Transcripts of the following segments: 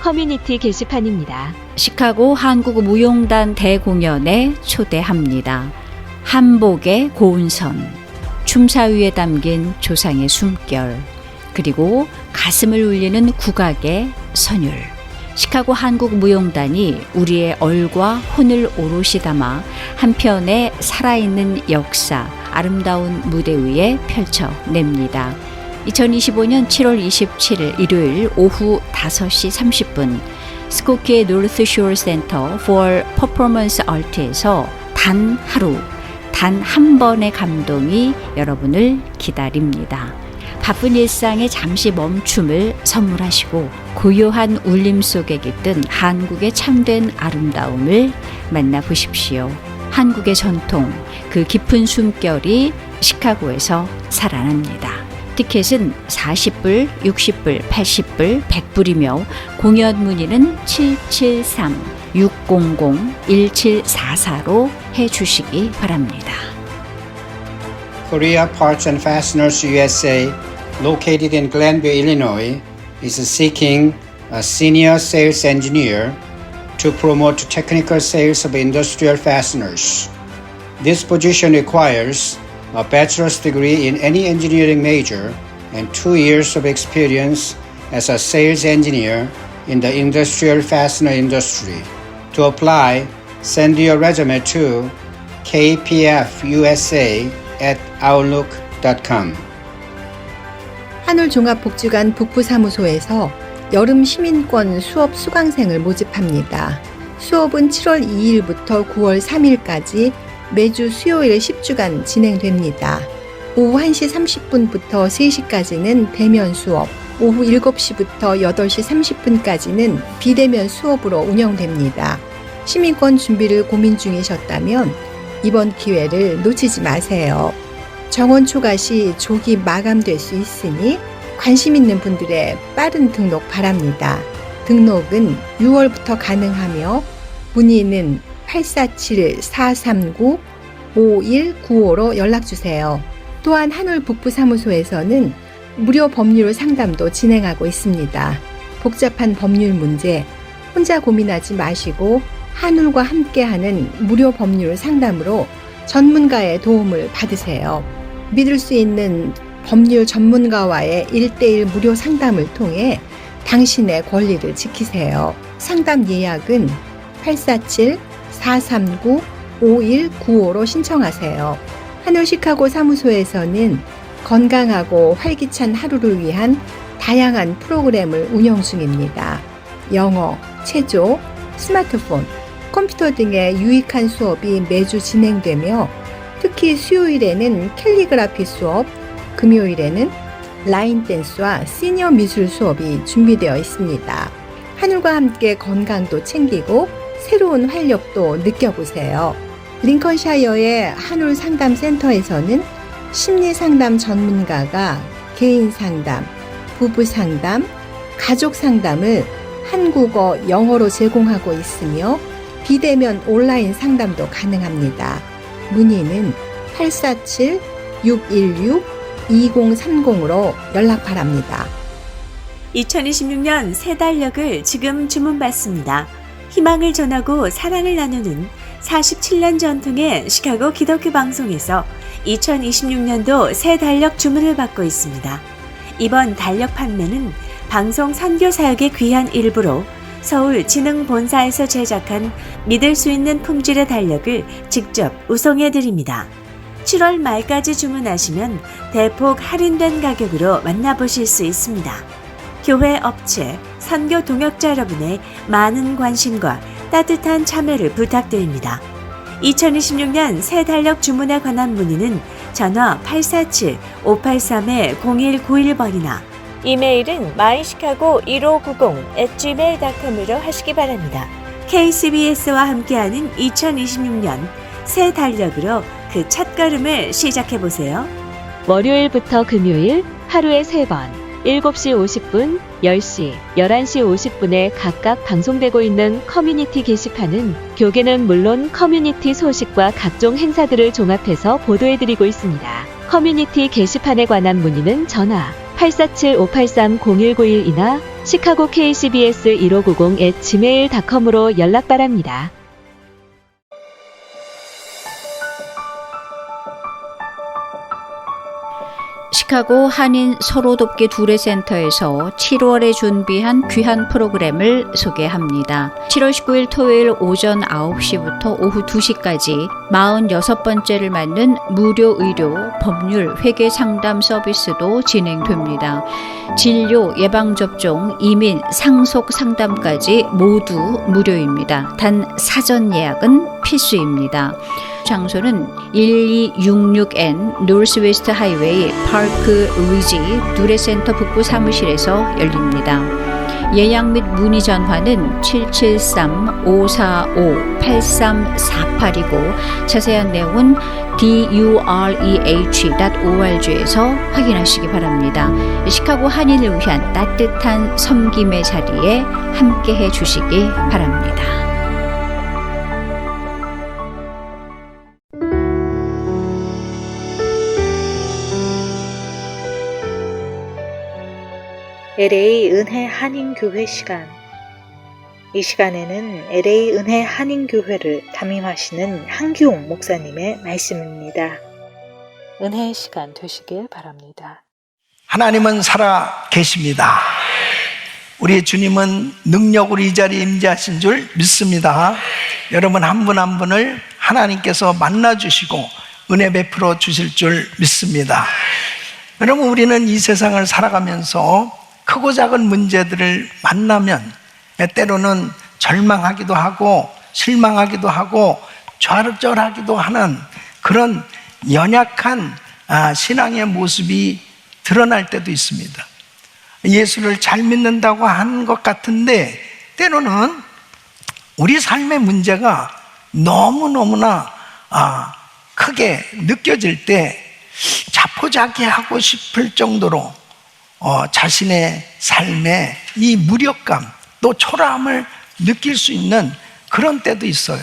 커뮤니티 게시판입니다. 시카고 한국무용단 대공연에 초대합니다. 한복의 고운선, 춤사 위에 담긴 조상의 숨결, 그리고 가슴을 울리는 국악의 선율. 시카고 한국무용단이 우리의 얼과 혼을 오롯이 담아 한편의 살아있는 역사, 아름다운 무대 위에 펼쳐냅니다. 2025년 7월 27일 일요일 오후 5시 30분 스코키의 노스쇼어 센터 for 퍼포먼스 아트에서 단 하루, 단 한 번의 감동이 여러분을 기다립니다. 바쁜 일상에 잠시 멈춤을 선물하시고 고요한 울림 속에 깃든 한국의 참된 아름다움을 만나보십시오. 한국의 전통, 그 깊은 숨결이 시카고에서 살아납니다. 티켓은 40불, 60불, 80불, 100불이며 공연 문의는 773-600-1744로 해주시기 바랍니다. Korea Parts and Fasteners USA, located in Glenville, Illinois, is seeking a senior sales engineer to promote technical sales of industrial fasteners. This position requires a bachelor's degree in any engineering major and 2 years of experience as a sales engineer in the industrial fastener industry. To apply, send your resume to kpfusa@outlook.com. 한울종합복지관 북부사무소에서 여름 시민권 수업 수강생을 모집합니다. 수업은 7월 2일부터 9월 3일까지 매주 수요일 10주간 진행됩니다. 오후 1시 30분부터 3시까지는 대면 수업, 오후 7시부터 8시 30분까지는 비대면 수업으로 운영됩니다. 시민권 준비를 고민 중이셨다면 이번 기회를 놓치지 마세요. 정원 초과 시 조기 마감될 수 있으니 관심 있는 분들의 빠른 등록 바랍니다. 등록은 6월부터 가능하며 문의는 847-439-5195로 연락주세요. 또한 한울 북부사무소에서는 무료 법률 상담도 진행하고 있습니다. 복잡한 법률 문제 혼자 고민하지 마시고 한울과 함께하는 무료 법률 상담으로 전문가의 도움을 받으세요. 믿을 수 있는 법률 전문가와의 1:1 무료 상담을 통해 당신의 권리를 지키세요. 상담 예약은 847-439-5195로 신청하세요. 한울 시카고 사무소에서는 건강하고 활기찬 하루를 위한 다양한 프로그램을 운영 중입니다. 영어, 체조, 스마트폰, 컴퓨터 등의 유익한 수업이 매주 진행되며 특히 수요일에는 캘리그라피 수업, 금요일에는 라인 댄스와 시니어 미술 수업이 준비되어 있습니다. 한울과 함께 건강도 챙기고 새로운 활력도 느껴보세요. 링컨샤이어의 한울 상담센터에서는 심리 상담 전문가가 개인 상담, 부부 상담, 가족 상담을 한국어, 영어로 제공하고 있으며 비대면 온라인 상담도 가능합니다. 문의는 847-616-2030으로 연락 바랍니다. 2026년 새 달력을 지금 주문받습니다. 희망을 전하고 사랑을 나누는 47년 전통의 시카고 기독교 방송에서 2026년도 새 달력 주문을 받고 있습니다. 이번 달력 판매는 방송 선교 사역의 귀한 일부로 서울 진흥본사에서 제작한 믿을 수 있는 품질의 달력을 직접 우송해 드립니다. 7월 말까지 주문하시면 대폭 할인된 가격으로 만나보실 수 있습니다. 교회 업체, 선교 동역자 여러분의 많은 관심과 따뜻한 참여를 부탁드립니다. 2026년 새 달력 주문에 관한 문의는 전화 847-583-0191번이나 이메일은 mychicago1590@gmail.com으로 하시기 바랍니다. KCBS와 함께하는 2026년 새 달력으로 그 첫걸음을 시작해보세요. 월요일부터 금요일 하루에 3번 7시 50분, 10시, 11시 50분에 각각 방송되고 있는 커뮤니티 게시판은 교계는 물론 커뮤니티 소식과 각종 행사들을 종합해서 보도해드리고 있습니다. 커뮤니티 게시판에 관한 문의는 전화 847-583-0191이나 시카고 KCBS 1590@gmail.com으로 연락 바랍니다. 시카고 한인 서로돕기 두레센터에서 7월에 준비한 귀한 프로그램을 소개합니다. 7월 19일 토요일 오전 9시부터 오후 2시까지 46번째를 맞는 무료 의료, 법률, 회계 상담 서비스도 진행됩니다. 진료, 예방접종, 이민, 상속 상담까지 모두 무료입니다. 단 사전 예약은 필수입니다. 장소는 1266N 노스웨스트 하이웨이 파크 리지 두레센터 북부 사무실에서 열립니다. 예약 및 문의 전화는 773-545-8348이고 자세한 내용은 dureh.org에서 확인하시기 바랍니다. 시카고 한인을 위한 따뜻한 섬김의 자리에 함께해 주시기 바랍니다. LA 은혜 한인교회 시간. 이 시간에는 LA 은혜 한인교회를 담임하시는 한기용 목사님의 말씀입니다. 은혜의 시간 되시길 바랍니다. 하나님은 살아 계십니다. 우리 주님은 능력으로 이 자리에 임재하신 줄 믿습니다. 여러분 한 분 한 분을 하나님께서 만나주시고 은혜 베풀어 주실 줄 믿습니다. 여러분 우리는 이 세상을 살아가면서 크고 작은 문제들을 만나면 때로는 절망하기도 하고 실망하기도 하고 좌절하기도 하는 그런 연약한 신앙의 모습이 드러날 때도 있습니다. 예수를 잘 믿는다고 하는 것 같은데 때로는 우리 삶의 문제가 너무너무나 크게 느껴질 때 자포자기하고 싶을 정도로 자신의 삶에 이 무력감 또 초라함을 느낄 수 있는 그런 때도 있어요.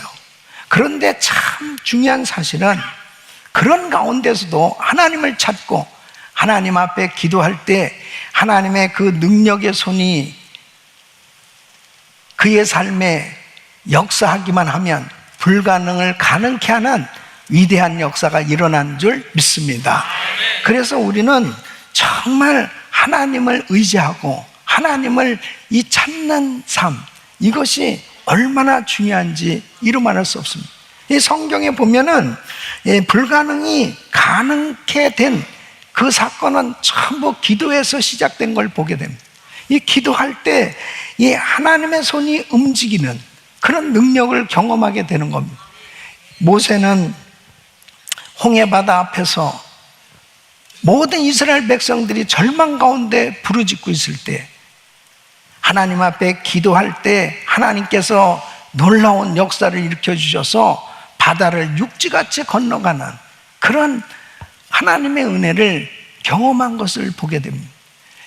그런데 참 중요한 사실은 그런 가운데서도 하나님을 찾고 하나님 앞에 기도할 때 하나님의 그 능력의 손이 그의 삶에 역사하기만 하면 불가능을 가능케 하는 위대한 역사가 일어난 줄 믿습니다. 그래서 우리는 정말 하나님을 의지하고 하나님을 이 찾는 삶, 이것이 얼마나 중요한지 이루 말할 수 없습니다. 이 성경에 보면은 불가능이 가능케 된 그 사건은 전부 기도에서 시작된 걸 보게 됩니다. 이 기도할 때 이 하나님의 손이 움직이는 그런 능력을 경험하게 되는 겁니다. 모세는 홍해바다 앞에서 모든 이스라엘 백성들이 절망 가운데 부르짖고 있을 때 하나님 앞에 기도할 때 하나님께서 놀라운 역사를 일으켜 주셔서 바다를 육지같이 건너가는 그런 하나님의 은혜를 경험한 것을 보게 됩니다.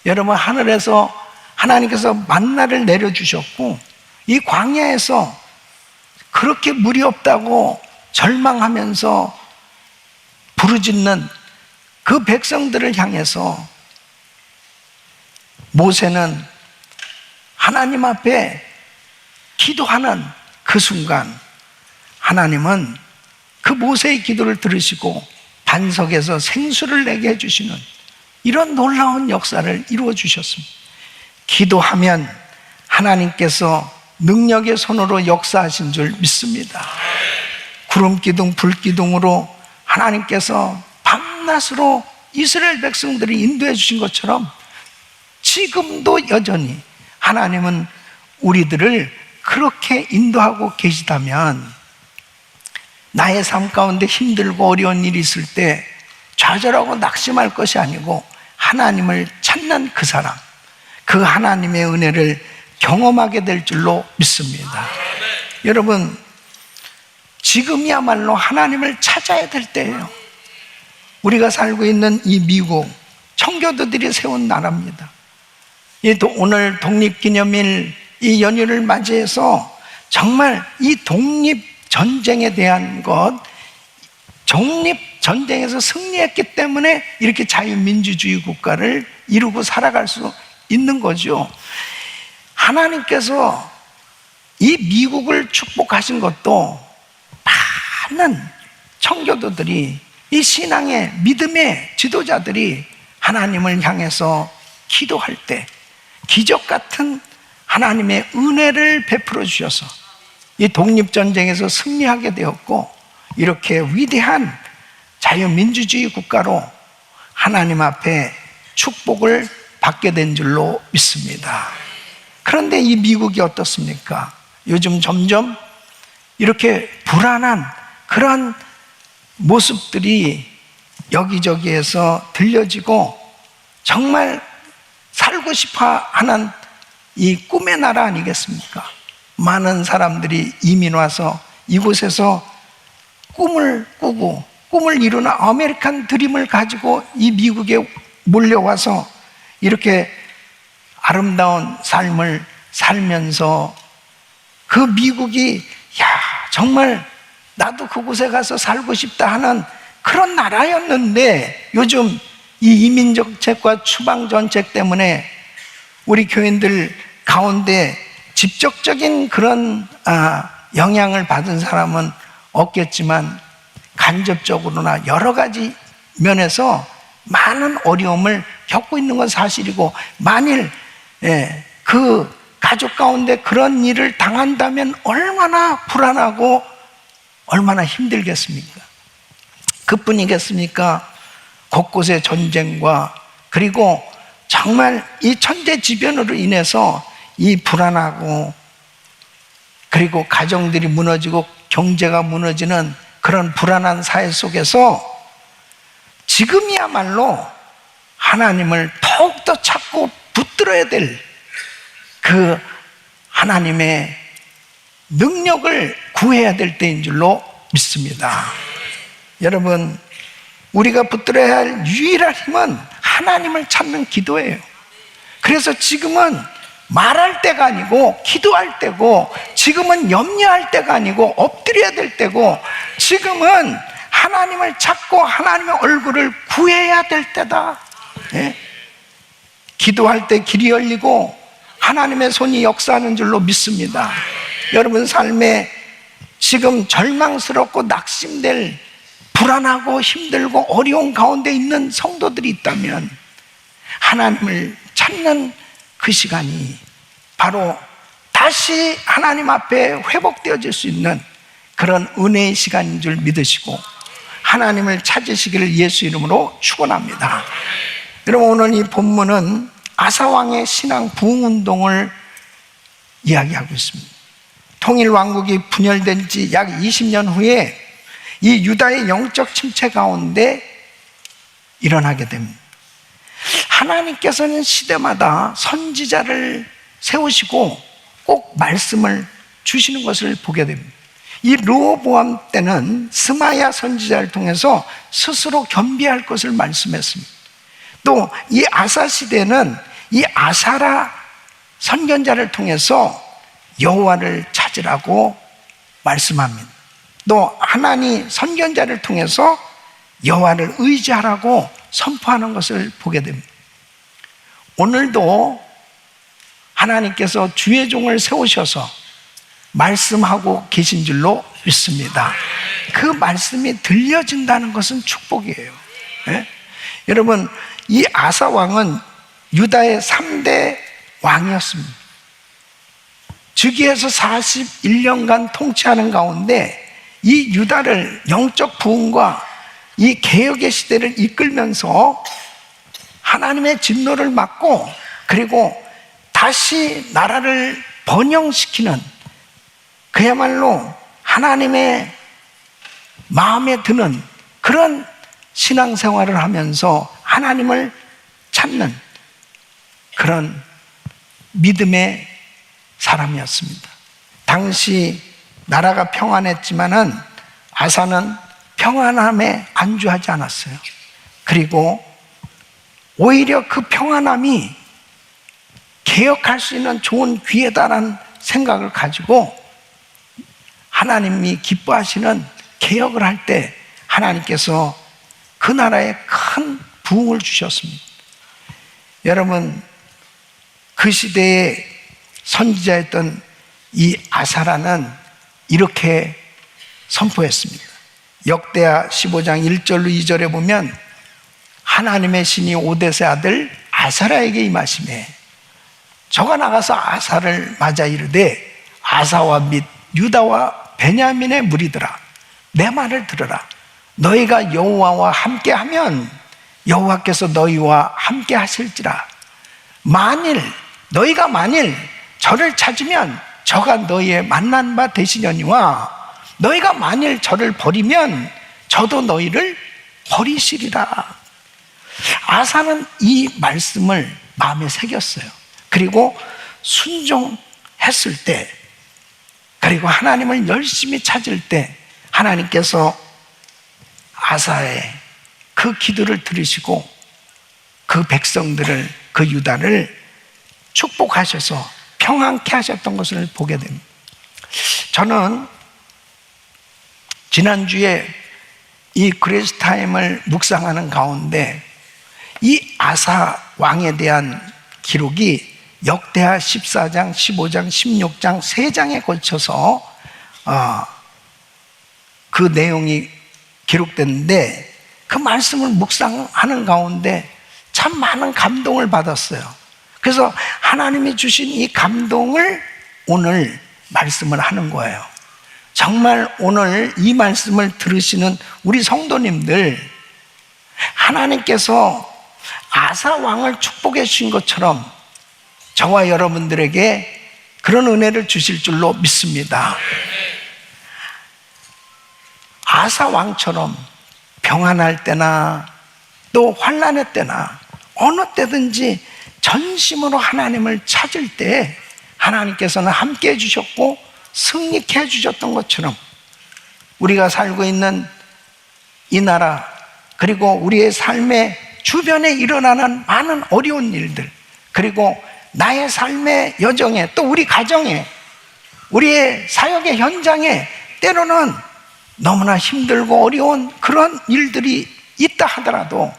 여러분 하늘에서 하나님께서 만나를 내려주셨고 이 광야에서 그렇게 물이 없다고 절망하면서 부르짖는 그 백성들을 향해서 모세는 하나님 앞에 기도하는 그 순간 하나님은 그 모세의 기도를 들으시고 반석에서 생수를 내게 해주시는 이런 놀라운 역사를 이루어 주셨습니다. 기도하면 하나님께서 능력의 손으로 역사하신 줄 믿습니다. 구름기둥 불기둥으로 하나님께서 밤낮으로 이스라엘 백성들이 인도해 주신 것처럼 지금도 여전히 하나님은 우리들을 그렇게 인도하고 계시다면 나의 삶 가운데 힘들고 어려운 일이 있을 때 좌절하고 낙심할 것이 아니고 하나님을 찾는 그 사람, 그 하나님의 은혜를 경험하게 될 줄로 믿습니다. 여러분 지금이야말로 하나님을 찾아야 될 때예요. 우리가 살고 있는 이 미국 청교도들이 세운 나라입니다. 오늘 독립기념일 이 연휴를 맞이해서 정말 이 독립전쟁에 대한 것, 독립 전쟁에서 승리했기 때문에 이렇게 자유민주주의 국가를 이루고 살아갈 수 있는 거죠. 하나님께서 이 미국을 축복하신 것도 많은 청교도들이, 이 신앙의 믿음의 지도자들이 하나님을 향해서 기도할 때 기적 같은 하나님의 은혜를 베풀어 주셔서 이 독립전쟁에서 승리하게 되었고, 이렇게 위대한 자유민주주의 국가로 하나님 앞에 축복을 받게 된 줄로 믿습니다. 그런데 이 미국이 어떻습니까? 요즘 점점 이렇게 불안한 그러한 모습들이 여기저기에서 들려지고, 정말 살고 싶어 하는 이 꿈의 나라 아니겠습니까? 많은 사람들이 이민 와서 이곳에서 꿈을 꾸고 꿈을 이루는 아메리칸 드림을 가지고 이 미국에 몰려와서 이렇게 아름다운 삶을 살면서 그 미국이 정말 나도 그곳에 가서 살고 싶다 하는 그런 나라였는데, 요즘 이 이민 정책과 추방 정책 때문에 우리 교인들 가운데 직접적인 그런 영향을 받은 사람은 없겠지만 간접적으로나 여러 가지 면에서 많은 어려움을 겪고 있는 건 사실이고, 만일 그 가족 가운데 그런 일을 당한다면 얼마나 불안하고 얼마나 힘들겠습니까? 그뿐이겠습니까? 곳곳의 전쟁과, 그리고 정말 이 천재지변으로 인해서 이 불안하고, 그리고 가정들이 무너지고 경제가 무너지는 그런 불안한 사회 속에서 지금이야말로 하나님을 더욱더 찾고 붙들어야 될 그 하나님의 능력을 구해야 될 때인 줄로 믿습니다. 여러분, 우리가 붙들어야 할 유일한 힘은 하나님을 찾는 기도예요. 그래서 지금은 말할 때가 아니고 기도할 때고, 지금은 염려할 때가 아니고 엎드려야 될 때고, 지금은 하나님을 찾고 하나님의 얼굴을 구해야 될 때다. 기도할 때 길이 열리고 하나님의 손이 역사하는 줄로 믿습니다. 여러분 삶에 지금 절망스럽고 낙심될, 불안하고 힘들고 어려운 가운데 있는 성도들이 있다면 하나님을 찾는 그 시간이 바로 다시 하나님 앞에 회복되어질 수 있는 그런 은혜의 시간인 줄 믿으시고 하나님을 찾으시기를 예수 이름으로 축원합니다. 여러분, 오늘 이 본문은 아사왕의 신앙 부흥운동을 이야기하고 있습니다. 통일왕국이 분열된 지 약 20년 후에 이 유다의 영적 침체 가운데 일어나게 됩니다. 하나님께서는 시대마다 선지자를 세우시고 꼭 말씀을 주시는 것을 보게 됩니다. 이 르호보암 때는 스마야 선지자를 통해서 스스로 겸비할 것을 말씀했습니다. 또 이 아사 시대는 이 아사라 선견자를 통해서 여호와를 찾으라고 말씀합니다. 또 하나니 선견자를 통해서 여호와를 의지하라고 선포하는 것을 보게 됩니다. 오늘도 하나님께서 주의 종을 세우셔서 말씀하고 계신 줄로 믿습니다. 그 말씀이 들려진다는 것은 축복이에요. 여러분, 이 아사 왕은 유다의 3대 왕이었습니다. 즉위해서 41년간 통치하는 가운데 이 유다를 영적 부흥과 이 개혁의 시대를 이끌면서 하나님의 진노를 막고, 그리고 다시 나라를 번영시키는, 그야말로 하나님의 마음에 드는 그런 신앙생활을 하면서 하나님을 찾는 그런 믿음의 사람이었습니다. 당시 나라가 평안했지만은 아사는 평안함에 안주하지 않았어요. 그리고 오히려 그 평안함이 개혁할 수 있는 좋은 기회다라는 생각을 가지고 하나님이 기뻐하시는 개혁을 할 때 하나님께서 그 나라에 큰 부흥을 주셨습니다. 여러분, 그 시대에 선지자였던 이 아사라는 이렇게 선포했습니다. 역대하 15장 1절로 2절에 보면 하나님의 신이 오뎃의 아들 아사라에게 임하시매 저가 나가서 아사를 맞아 이르되 아사와 및 유다와 베냐민의 무리들아 내 말을 들으라. 너희가 여호와와 함께하면 여호와께서 너희와 함께 하실지라. 너희가 만일 저를 찾으면 저가 너희의 만난 바 되시려니와 너희가 만일 저를 버리면 저도 너희를 버리시리라. 아사는 이 말씀을 마음에 새겼어요. 그리고 순종했을 때, 그리고 하나님을 열심히 찾을 때 하나님께서 아사의 그 기도를 들으시고 그 백성들을, 그 유다를 축복하셔서 평안케 하셨던 것을 보게 됩니다. 저는 지난주에 이 그레이스 타임을 묵상하는 가운데 이 아사 왕에 대한 기록이 역대하 14장, 15장, 16장 3장에 걸쳐서 그 내용이 기록됐는데 그 말씀을 묵상하는 가운데 참 많은 감동을 받았어요. 그래서 하나님이 주신 이 감동을 오늘 말씀을 하는 거예요. 정말 오늘 이 말씀을 들으시는 우리 성도님들, 하나님께서 아사 왕을 축복해 주신 것처럼 저와 여러분들에게 그런 은혜를 주실 줄로 믿습니다. 아사 왕처럼 평안할 때나 또 환난의 때나 어느 때든지 전심으로 하나님을 찾을 때 하나님께서는 함께 해주셨고 승리케 해주셨던 것처럼 우리가 살고 있는 이 나라, 그리고 우리의 삶의 주변에 일어나는 많은 어려운 일들, 그리고 나의 삶의 여정에, 또 우리 가정에, 우리의 사역의 현장에 때로는 너무나 힘들고 어려운 그런 일들이 있다 하더라도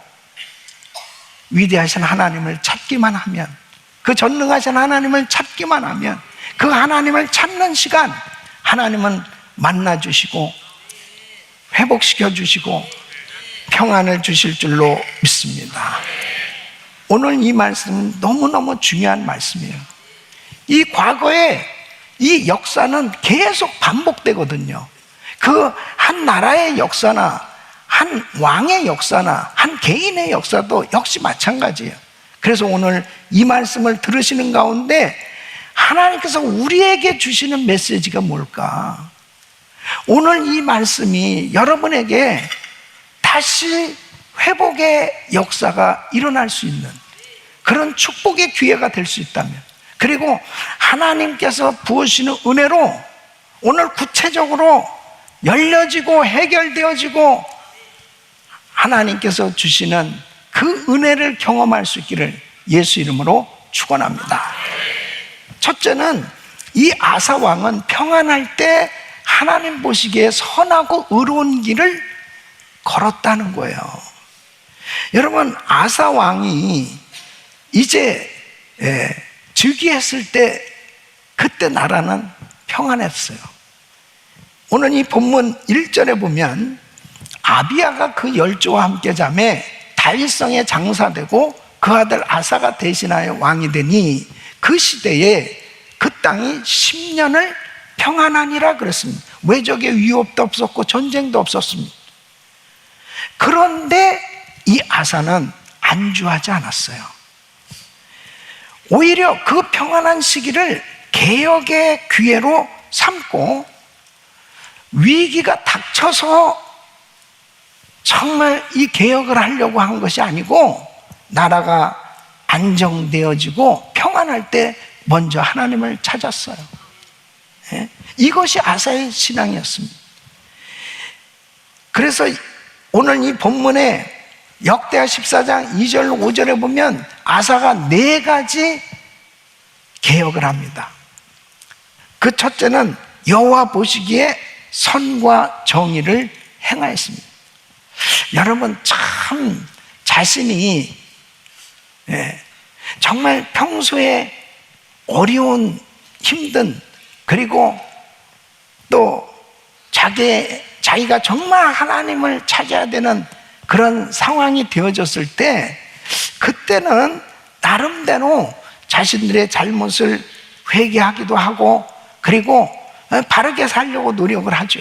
위대하신 하나님을 찾기만 하면, 그 전능하신 하나님을 찾기만 하면, 그 하나님을 찾는 시간 하나님은 만나주시고 회복시켜 주시고 평안을 주실 줄로 믿습니다. 오늘 이 말씀은 너무너무 중요한 말씀이에요. 이 과거에 이 역사는 계속 반복되거든요. 그 한 나라의 역사나 한 왕의 역사나 한 개인의 역사도 역시 마찬가지예요. 그래서 오늘 이 말씀을 들으시는 가운데 하나님께서 우리에게 주시는 메시지가 뭘까? 오늘 이 말씀이 여러분에게 다시 회복의 역사가 일어날 수 있는 그런 축복의 기회가 될 수 있다면, 그리고 하나님께서 부으시는 은혜로 오늘 구체적으로 열려지고 해결되어지고 하나님께서 주시는 그 은혜를 경험할 수 있기를 예수 이름으로 축원합니다. 첫째는 이 아사 왕은 평안할 때 하나님 보시기에 선하고 의로운 길을 걸었다는 거예요. 여러분, 아사 왕이 이제 즉위했을 때 그때 나라는 평안했어요. 오늘 이 본문 1절에 보면 아비야가 그 열조와 함께 자매 다윗성에 장사되고 그 아들 아사가 대신하여 왕이 되니 그 시대에 그 땅이 10년을 평안하니라 그랬습니다. 외적의 위협도 없었고 전쟁도 없었습니다. 그런데 이 아사는 안주하지 않았어요. 오히려 그 평안한 시기를 개혁의 기회로 삼고 위기가 닥쳐서 정말 이 개혁을 하려고 한 것이 아니고 나라가 안정되어지고 평안할 때 먼저 하나님을 찾았어요. 이것이 아사의 신앙이었습니다. 그래서 오늘 이 본문에 역대하 14장 2절 5절에 보면 아사가 4가지 개혁을 합니다. 그 첫째는 여호와 보시기에 선과 정의를 행하였습니다. 여러분 참 자신이 정말 평소에 어려운, 힘든, 그리고 또 자기가 정말 하나님을 찾아야 되는 그런 상황이 되어졌을 때, 그때는 나름대로 자신들의 잘못을 회개하기도 하고, 그리고 바르게 살려고 노력을 하죠.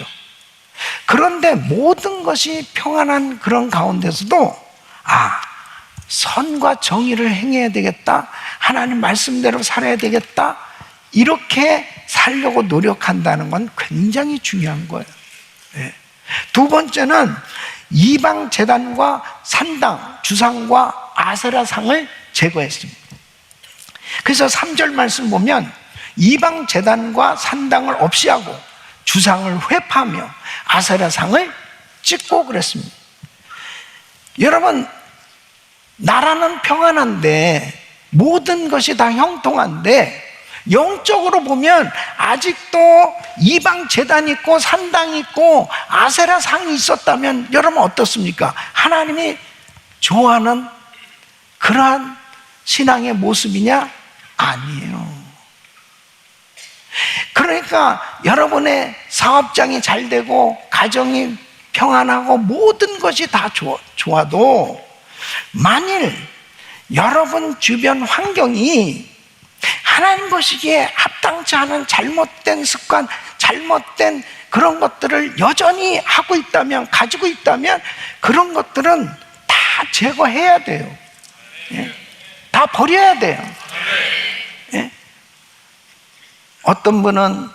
그런데 모든 것이 평안한 그런 가운데서도 선과 정의를 행해야 되겠다, 하나님 말씀대로 살아야 되겠다, 이렇게 살려고 노력한다는 건 굉장히 중요한 거예요. 두 번째는 이방 제단과 산당, 주상과 아세라상을 제거했습니다. 그래서 3절 말씀 보면 이방 제단과 산당을 없이 하고 주상을 회파하며 아세라상을 찍고 그랬습니다. 여러분, 나라는 평안한데, 모든 것이 다 형통한데, 영적으로 보면 아직도 이방 제단이 있고 산당이 있고 아세라상이 있었다면 여러분 어떻습니까? 하나님이 좋아하는 그러한 신앙의 모습이냐? 아니에요. 그러니까 여러분의 사업장이 잘 되고 가정이 평안하고 모든 것이 다 좋아도, 만일 여러분 주변 환경이 하나님 보시기에 합당치 않은 잘못된 습관, 잘못된 그런 것들을 여전히 하고 있다면, 가지고 있다면, 그런 것들은 다 제거해야 돼요. 다 버려야 돼요. 어떤 분은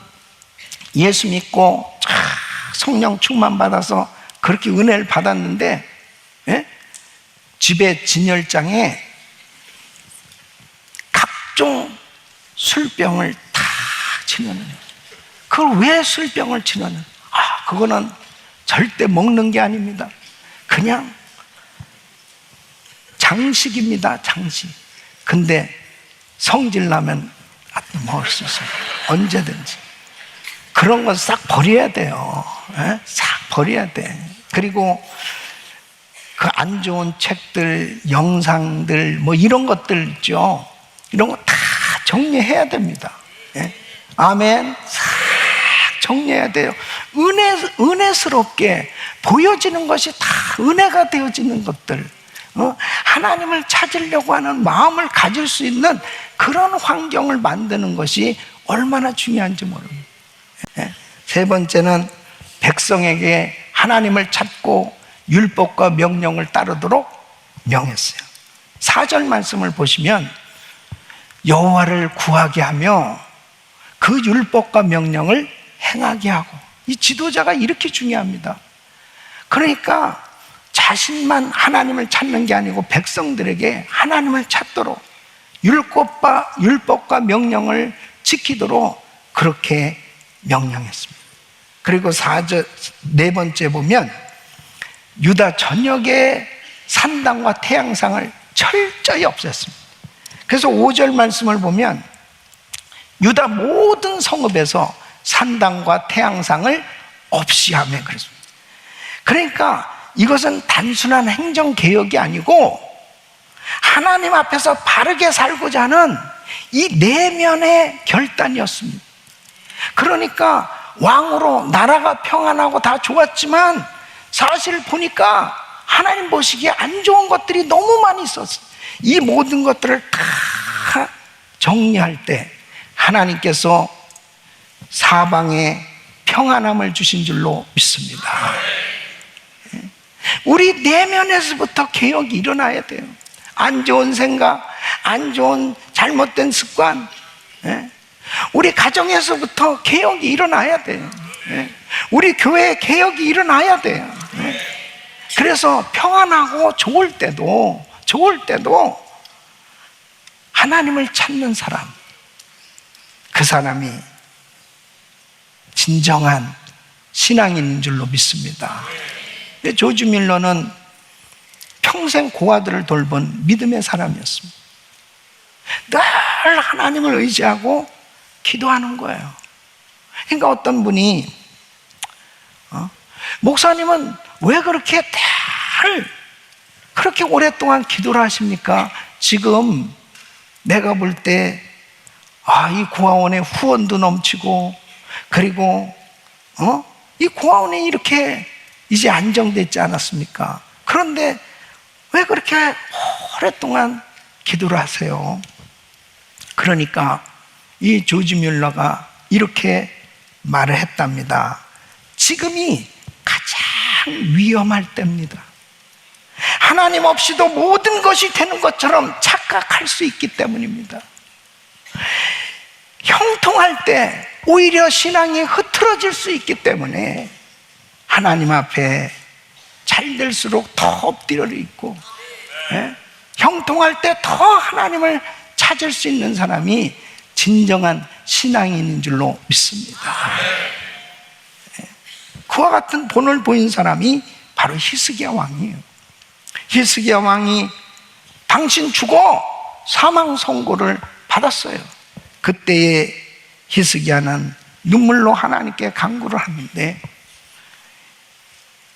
예수 믿고 성령 충만 받아서 그렇게 은혜를 받았는데, 집에 진열장에 각종 술병을 다 치면은, 그걸 왜 술병을 치냐면, 그거는 절대 먹는 게 아닙니다. 그냥 장식입니다, 장식. 근데 성질 나면 먹을 수 있어요. 언제든지. 그런 건 싹 버려야 돼요. 싹 버려야 돼. 그리고 그 안 좋은 책들, 영상들, 뭐 이런 것들 있죠. 이런 거 다 정리해야 됩니다. 아멘. 싹 정리해야 돼요. 은혜스럽게 보여지는 것이 다 은혜가 되어지는 것들, 하나님을 찾으려고 하는 마음을 가질 수 있는 그런 환경을 만드는 것이 얼마나 중요한지 모릅니다. 세 번째는 백성에게 하나님을 찾고 율법과 명령을 따르도록 명했어요. 4절 말씀을 보시면 여호와를 구하게 하며 그 율법과 명령을 행하게 하고, 이 지도자가 이렇게 중요합니다. 그러니까 자신만 하나님을 찾는 게 아니고 백성들에게 하나님을 찾도록, 율법과 명령을 지키도록 그렇게 명령했습니다. 그리고 네 번째 보면 유다 전역의 산당과 태양상을 철저히 없앴습니다. 그래서 5절 말씀을 보면 유다 모든 성읍에서 산당과 태양상을 없이 하며 그랬습니다. 그러니까 이것은 단순한 행정개혁이 아니고 하나님 앞에서 바르게 살고자 하는 이 내면의 결단이었습니다. 그러니까 왕으로 나라가 평안하고 다 좋았지만 사실 보니까 하나님 보시기에 안 좋은 것들이 너무 많이 있었어요. 이 모든 것들을 다 정리할 때 하나님께서 사방에 평안함을 주신 줄로 믿습니다. 우리 내면에서부터 개혁이 일어나야 돼요. 안 좋은 생각, 안 좋은 잘못된 습관, 우리 가정에서부터 개혁이 일어나야 돼요. 우리 교회에 개혁이 일어나야 돼요. 그래서 평안하고 좋을 때도 하나님을 찾는 사람, 그 사람이 진정한 신앙인인 줄로 믿습니다. 조지 밀러는 평생 고아들을 돌본 믿음의 사람이었습니다. 늘 하나님을 의지하고 기도하는 거예요. 그러니까 어떤 분이 목사님은 왜 그렇게 정말 그렇게 오랫동안 기도를 하십니까? 지금 내가 볼 때, 이 고아원에 후원도 넘치고, 그리고, 이 고아원이 이렇게 이제 안정됐지 않았습니까? 그런데 왜 그렇게 오랫동안 기도를 하세요? 그러니까 이 조지 뮬러가 이렇게 말을 했답니다. 지금이 가장 위험할 때입니다. 하나님 없이도 모든 것이 되는 것처럼 착각할 수 있기 때문입니다. 형통할 때 오히려 신앙이 흐트러질 수 있기 때문에 하나님 앞에 잘 될수록 더 엎드려 있고, 형통할 때 더 하나님을 찾을 수 있는 사람이 진정한 신앙인인 줄로 믿습니다. 그와 같은 본을 보인 사람이 바로 히스기야 왕이에요. 히스기야 왕이 당신 죽어 사망 선고를 받았어요. 그때에 히스기야는 눈물로 하나님께 간구를 하는데,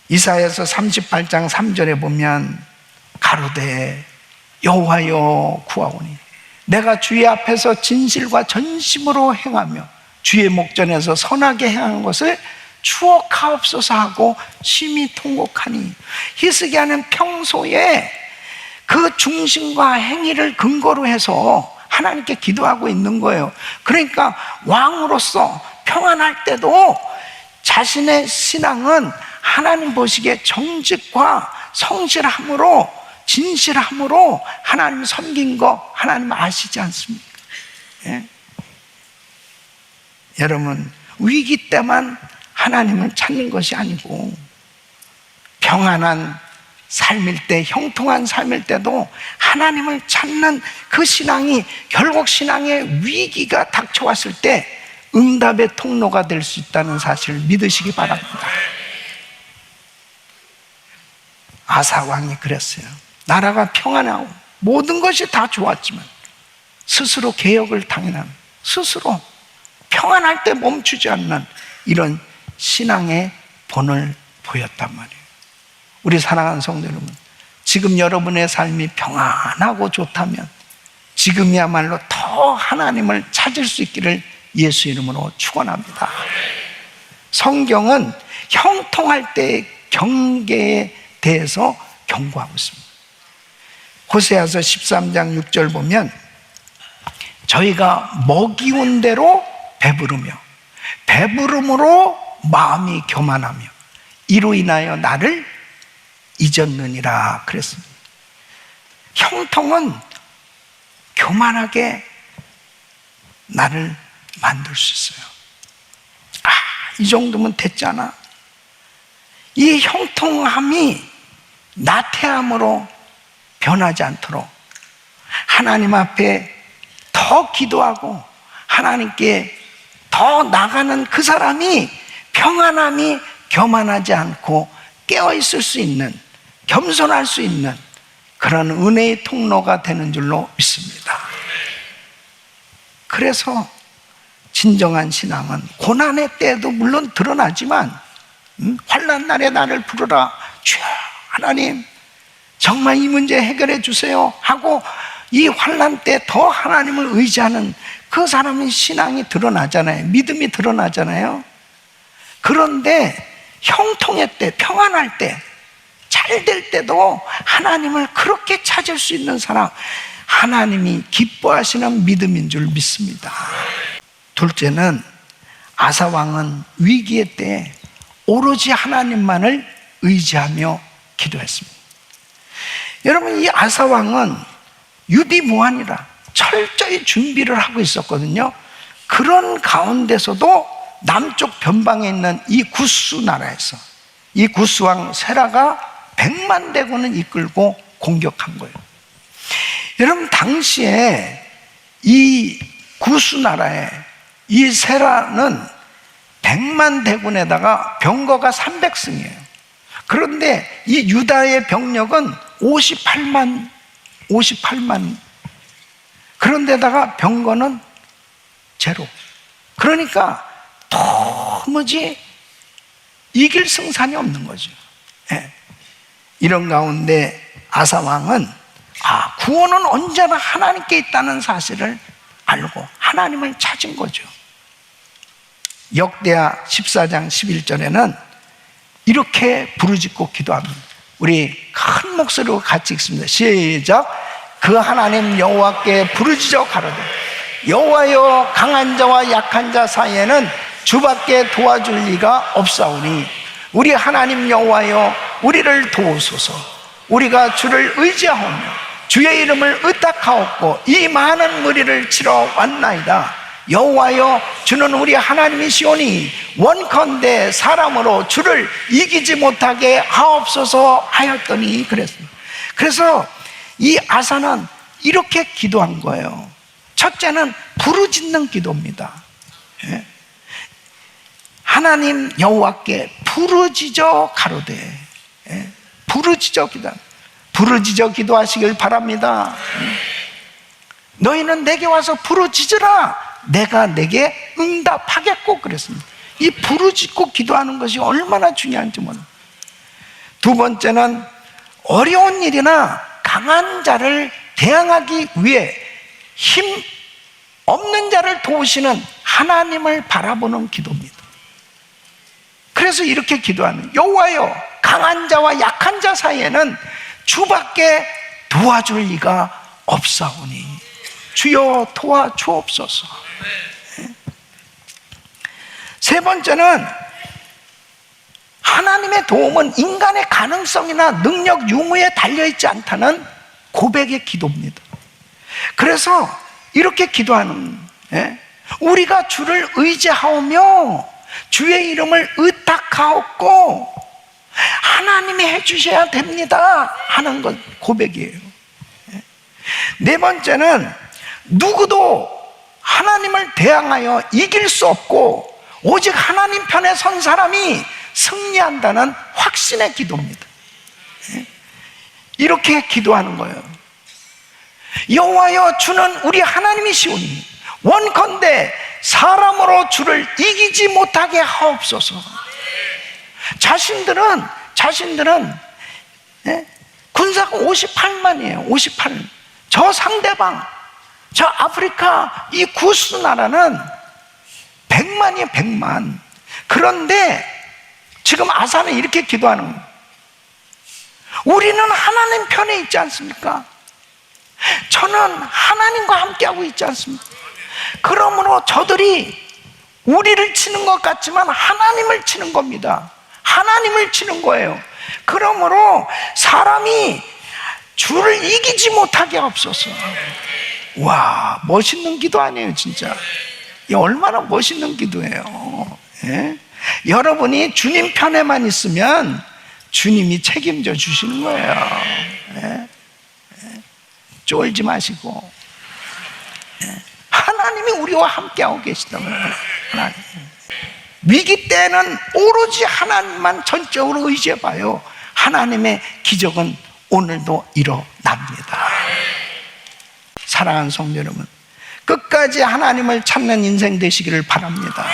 이사야서 38장 3절에 보면 가로되 여호와여 구하오니 내가 주의 앞에서 진실과 전심으로 행하며 주의 목전에서 선하게 행한 것을 추억하옵소서 하고 심히 통곡하니, 히스기야는 평소에 그 중심과 행위를 근거로 해서 하나님께 기도하고 있는 거예요. 그러니까 왕으로서 평안할 때도 자신의 신앙은 하나님 보시기에 정직과 성실함으로, 진실함으로 하나님 섬긴 거 하나님 아시지 않습니까? 여러분, 위기 때만 하나님을 찾는 것이 아니고 평안한 삶일 때, 형통한 삶일 때도 하나님을 찾는 그 신앙이 결국 신앙의 위기가 닥쳐왔을 때 응답의 통로가 될 수 있다는 사실을 믿으시기 바랍니다. 아사 왕이 그랬어요. 나라가 평안하고 모든 것이 다 좋았지만 스스로 개혁을 당연한, 스스로 평안할 때 멈추지 않는 이런 신앙의 본을 보였단 말이에요. 우리 사랑하는 성도 여러분, 지금 여러분의 삶이 평안하고 좋다면 지금이야말로 더 하나님을 찾을 수 있기를 예수 이름으로 축원합니다. 성경은 형통할 때의 경계에 대해서 경고하고 있습니다. 호세아서 13장 6절 보면 저희가 먹이온 대로 배부르며 배부름으로 마음이 교만하며 이로 인하여 나를 잊었느니라 그랬습니다. 형통은 교만하게 나를 만들 수 있어요. 이 정도면 됐잖아. 이 형통함이 나태함으로 변하지 않도록 하나님 앞에 더 기도하고 하나님께 더 나가는 그 사람이 평안함이 교만하지 않고 깨어있을 수 있는, 겸손할 수 있는 그런 은혜의 통로가 되는 줄로 믿습니다. 그래서 진정한 신앙은 고난의 때에도 물론 드러나지만 환난 날에 나를 부르라, 주여 하나님 정말 이 문제 해결해 주세요 하고 이 환난 때 더 하나님을 의지하는 그 사람의 신앙이 드러나잖아요. 믿음이 드러나잖아요. 그런데 형통의 때, 평안할 때, 잘 될 때도 하나님을 그렇게 찾을 수 있는 사람, 하나님이 기뻐하시는 믿음인 줄 믿습니다. 둘째는 아사 왕은 위기의 때 오로지 하나님만을 의지하며 기도했습니다. 여러분, 이 아사 왕은 유비무환이라 철저히 준비를 하고 있었거든요. 그런 가운데서도 남쪽 변방에 있는 이 구스 나라에서 이 구스 왕 세라가 100만 대군을 이끌고 공격한 거예요. 여러분, 당시에 이 구스 나라에 이 세라는 100만 대군에다가 병거가 300승이에요. 그런데 이 유다의 병력은 58만. 그런데다가 병거는 제로. 그러니까 도무지 이길 승산이 없는 거죠. 예. 이런 가운데 아사 왕은 구원은 언제나 하나님께 있다는 사실을 알고 하나님을 찾은 거죠. 역대하 14장 11절에는 이렇게 부르짖고 기도합니다. 우리 큰 목소리로 같이 읽습니다. 시작. 그 하나님 여호와께 부르짖어 가로되 여호와여, 강한 자와 약한 자 사이에는 주밖에 도와줄 리가 없사오니 우리 하나님 여호와여, 우리를 도우소서. 우리가 주를 의지하오며 주의 이름을 의탁하옵고 이 많은 무리를 치러 왔나이다. 여호와여, 주는 우리 하나님이시오니 원컨대 사람으로 주를 이기지 못하게 하옵소서 하였더니 그랬습니다. 그래서 이 아사는 이렇게 기도한 거예요. 첫째는 부르짖는 기도입니다. 하나님 여호와께 부르짖어 가로되, 부르짖어 기도, 부르짖어 기도하시길 바랍니다. 너희는 내게 와서 부르짖으라, 내가 내게 응답하겠고 그랬습니다. 이 부르짖고 기도하는 것이 얼마나 중요한지 몰라요. 두 번째는 어려운 일이나 강한 자를 대항하기 위해 힘 없는 자를 도우시는 하나님을 바라보는 기도입니다. 그래서 이렇게 기도하는, 여호와여, 강한 자와 약한 자 사이에는 주밖에 도와줄 리가 없사오니 주여 도와주옵소서. 세 번째는 하나님의 도움은 인간의 가능성이나 능력 유무에 달려있지 않다는 고백의 기도입니다. 그래서 이렇게 기도하는, 우리가 주를 의지하오며 주의 이름을 의탁하옵고 하나님이 해주셔야 됩니다 하는 것, 고백이에요. 네 번째는 누구도 하나님을 대항하여 이길 수 없고 오직 하나님 편에 선 사람이 승리한다는 확신의 기도입니다. 이렇게 기도하는 거예요. 여호와여, 주는 우리 하나님이시오니 원컨대 사람으로 주를 이기지 못하게 하옵소서. 자신들은 군사가 58만이에요 58. 저 상대방, 저 아프리카 이 구스 나라는 100만이에요 100만. 그런데 지금 아사는 이렇게 기도하는 거예요. 우리는 하나님 편에 있지 않습니까? 저는 하나님과 함께하고 있지 않습니까? 그러므로 저들이 우리를 치는 것 같지만 하나님을 치는 겁니다. 하나님을 치는 거예요. 그러므로 사람이 주를 이기지 못하게 하옵소서. 와, 멋있는 기도 아니에요 진짜. 이 얼마나 멋있는 기도예요. 여러분이 주님 편에만 있으면 주님이 책임져 주시는 거예요. 쫄지 마시고 하나님이 우리와 함께하고 계시다고요. 하나님. 위기 때는 오로지 하나님만 전적으로 의지해봐요. 하나님의 기적은 오늘도 일어납니다. 사랑하는 성도 여러분, 끝까지 하나님을 찾는 인생 되시기를 바랍니다.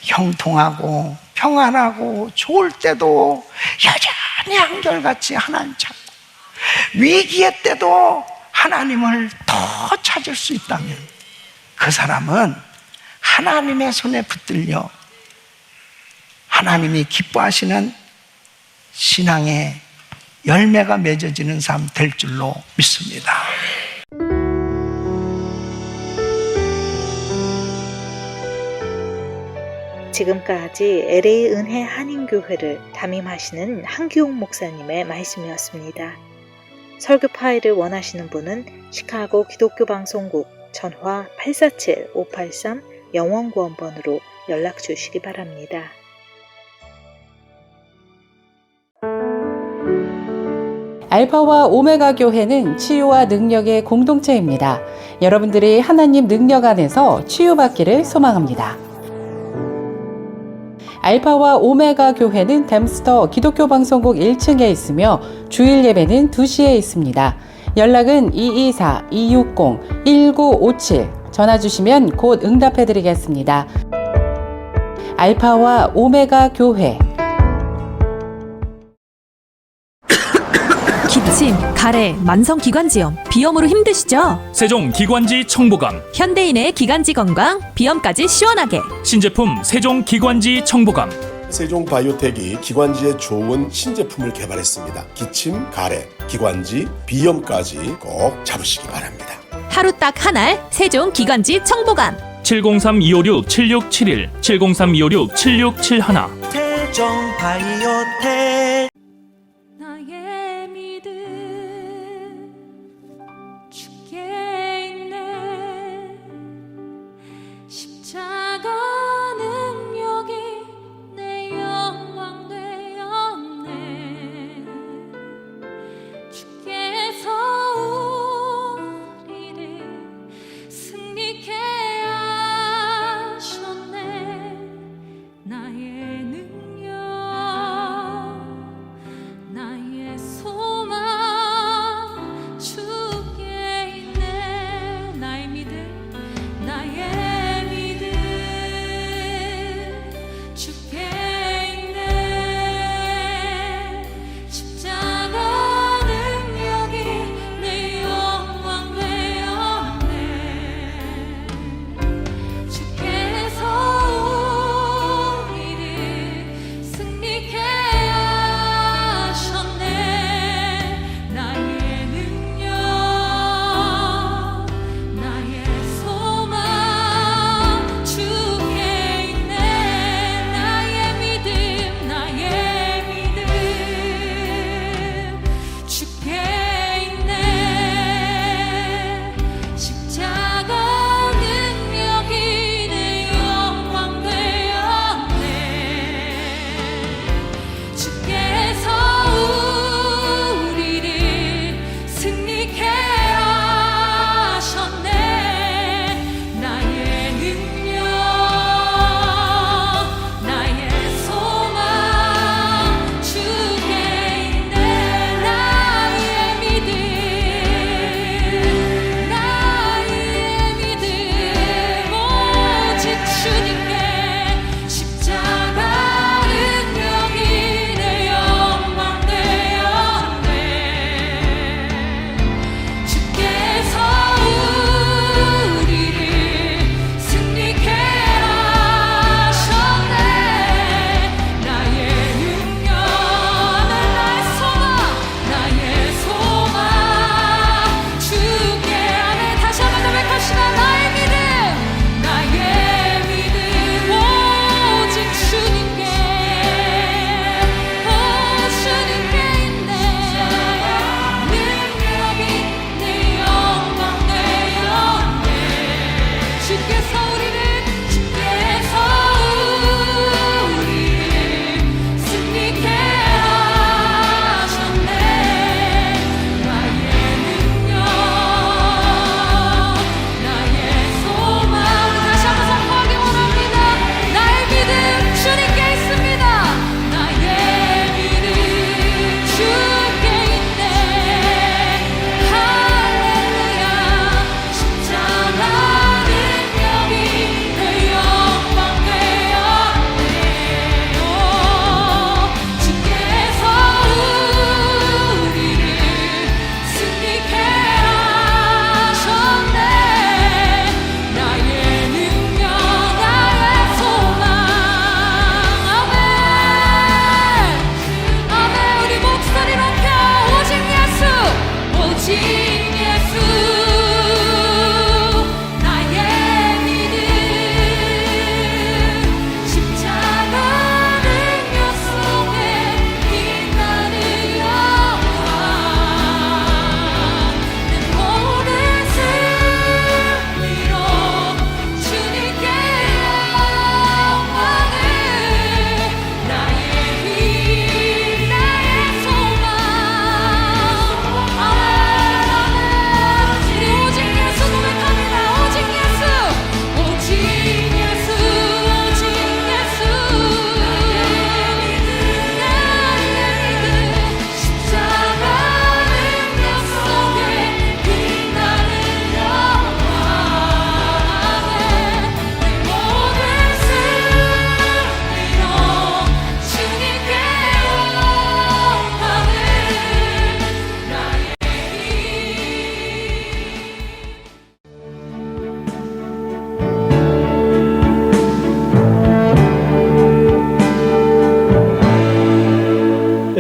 형통하고 평안하고 좋을 때도 여전히 한결같이 하나님 찾고, 위기의 때도 하나님을 더 찾을 수 있다면 그 사람은 하나님의 손에 붙들려 하나님이 기뻐하시는 신앙의 열매가 맺어지는 삶 될 줄로 믿습니다. 지금까지 LA 은혜 한인교회를 담임하시는 한기용 목사님의 말씀이었습니다. 설교 파일을 원하시는 분은 시카고 기독교 방송국 전화 847-583 영원구원번으로 연락 주시기 바랍니다. 알파와 오메가 교회는 치유와 능력의 공동체입니다. 여러분들이 하나님 능력 안에서 치유받기를 소망합니다. 알파와 오메가 교회는 댐스터 기독교 방송국 1층에 있으며 주일 예배는 2시에 있습니다. 연락은 224-260-1957 전화 주시면 곧 응답해 드리겠습니다. 알파와 오메가 교회. 가래, 만성기관지염, 비염으로 힘드시죠? 세종기관지 청보감, 현대인의 기관지 건강, 비염까지 시원하게. 신제품 세종기관지 청보감. 세종바이오텍이 기관지에 좋은 신제품을 개발했습니다. 기침, 가래, 기관지, 비염까지 꼭 잡으시기 바랍니다. 하루 딱 한 알, 세종기관지 청보감. 703-256-7671, 703-256-7671. 세종바이오텍. 나의 믿음 주께 있네. 십자가 능력이 내 영광 되었네. 주께서 우리를 승리케 하셨네. 나의 능력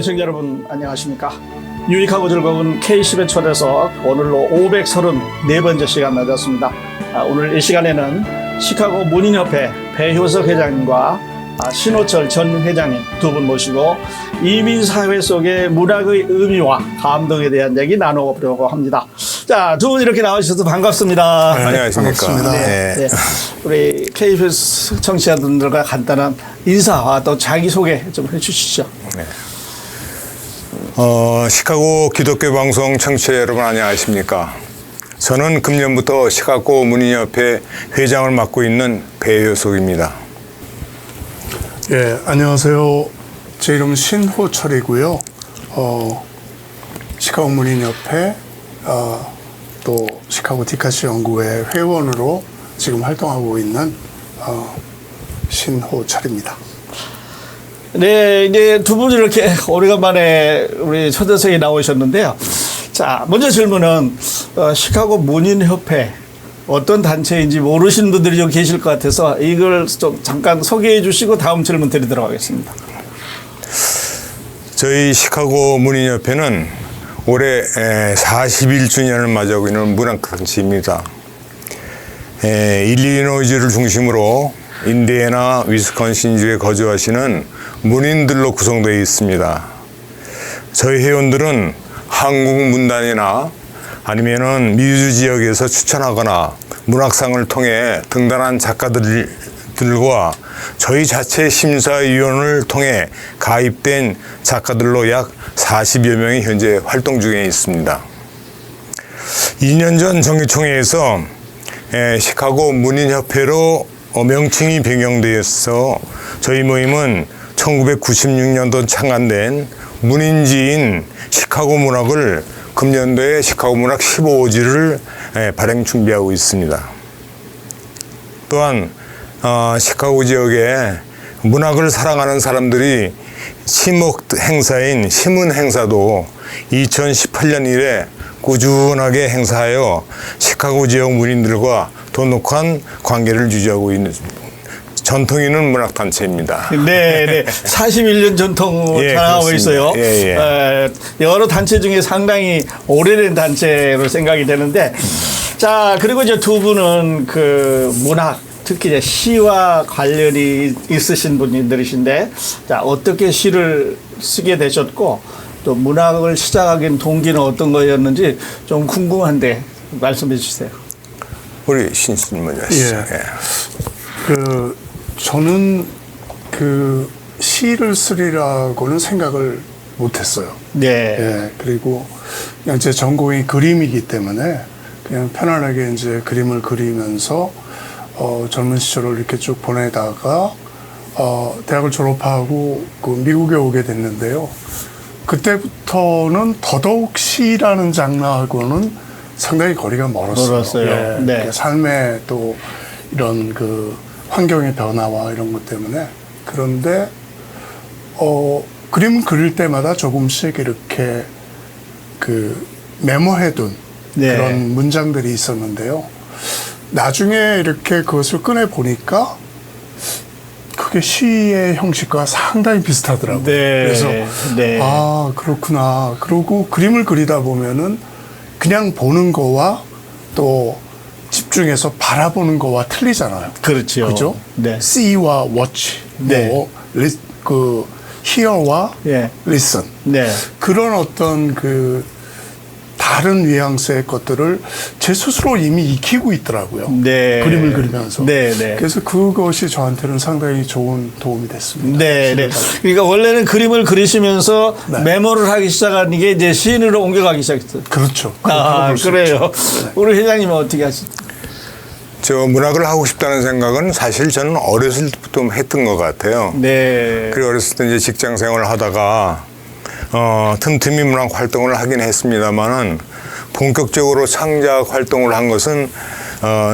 애청자 여러분 안녕하십니까? 유익하고 즐거운 K10의 초대석 오늘로 534번째 시간 맞았습니다. 오늘 이 시간에는 시카고 문인협회 배효석 회장님과 신호철 전 회장님 두 분 모시고 이민사회 속의 문학의 의미와 감동에 대한 얘기 나눠보려고 합니다. 자, 두 분 이렇게 나와주셔서 반갑습니다. 네, 안녕하십니까. 반갑습니다. 네. 네. 우리 KBS 청취자분들과 간단한 인사와 또 자기소개 좀 해주시죠. 네. 시카고 기독교 방송 청취자 여러분 안녕하십니까. 저는 금년부터 시카고 문인협회 회장을 맡고 있는 배효석입니다. 예, 안녕하세요. 제 이름은 신호철이고요. 시카고 문인협회 또 시카고 디카시 연구회 회원으로 지금 활동하고 있는 신호철입니다. 네, 이제 두 분 이렇게 오래간만에 우리 초대석에 나오셨는데요. 자, 먼저 질문은 시카고 문인협회 어떤 단체인지 모르시는 분들이 좀 계실 것 같아서 이걸 좀 잠깐 소개해 주시고 다음 질문 드리도록 하겠습니다. 저희 시카고 문인협회는 올해 41주년을 맞이하고 있는 문학단체입니다. 일리노이주를 중심으로 인디애나, 위스콘신주에 거주하시는 문인들로 구성되어 있습니다. 저희 회원들은 한국 문단이나 아니면은 미주 지역에서 추천하거나 문학상을 통해 등단한 작가들과 저희 자체 심사위원을 통해 가입된 작가들로 약 40여 명이 현재 활동 중에 있습니다. 2년 전 정기총회에서 시카고 문인협회로 명칭이 변경되어서 저희 모임은 1996년도 창간된 문인지인 시카고 문학을 금년도에 시카고 문학 15호지를 발행 준비하고 있습니다. 또한 시카고 지역에 문학을 사랑하는 사람들이 시목 행사인 시문 행사도 2018년 이래 꾸준하게 행사하여 시카고 지역 문인들과 돈독한 관계를 유지하고 있는 전통 있는 문학단체입니다. 네, 네. 41년 전통을 자랑하고 있어요. 여러 단체 중에 상당히 오래된 단체로 생각이 되는데, 자, 그리고 이제 두 분은 그 문학, 특히 이제 시와 관련이 있으신 분들이신데, 자, 어떻게 시를 쓰게 되셨고, 또 문학을 시작하긴 동기는 어떤 거였는지 좀 궁금한데 말씀해 주세요. 우리 신신 먼저 하시죠. 저는 그 시를 쓰리라고는 생각을 못했어요. 네. 예, 그리고 그냥 제 전공이 그림이기 때문에 그냥 편안하게 이제 그림을 그리면서 젊은 시절을 이렇게 쭉 보내다가 대학을 졸업하고 그 미국에 오게 됐는데요. 그때부터는 더더욱 시라는 장르하고는 상당히 거리가 멀었어요. 예, 네. 삶의 또 이런 그 환경의 변화와 이런 것 때문에. 그런데 그림 그릴 때마다 조금씩 이렇게 그 메모해둔 그런 문장들이 있었는데요. 나중에 이렇게 그것을 꺼내 보니까 그게 시의 형식과 상당히 비슷하더라고요. 그래서 아, 그렇구나. 그리고 그림을 그리다 보면은 그냥 보는 거와 또 집중해서 바라보는 거와 틀리잖아요. 그렇죠. 그죠? 네. see와 watch, 그 hear와 listen. 그런 어떤 그 다른 뉘앙스의 것들을 제 스스로 이미 익히고 있더라고요. 그림을 그리면서. 그래서 그것이 저한테는 상당히 좋은 도움이 됐습니다. 그러니까 원래는 그림을 그리시면서 메모를 하기 시작한 게 이제 시인으로 옮겨가기 시작했어요. 그렇죠. 그래요. 우리 회장님은 어떻게 하시죠? 저 문학을 하고 싶다는 생각은 사실 저는 어렸을 때부터 했던 것 같아요. 그리고 어렸을 때 이제 직장 생활을 하다가 틈틈이 문학 활동을 하긴 했습니다만은 본격적으로 창작 활동을 한 것은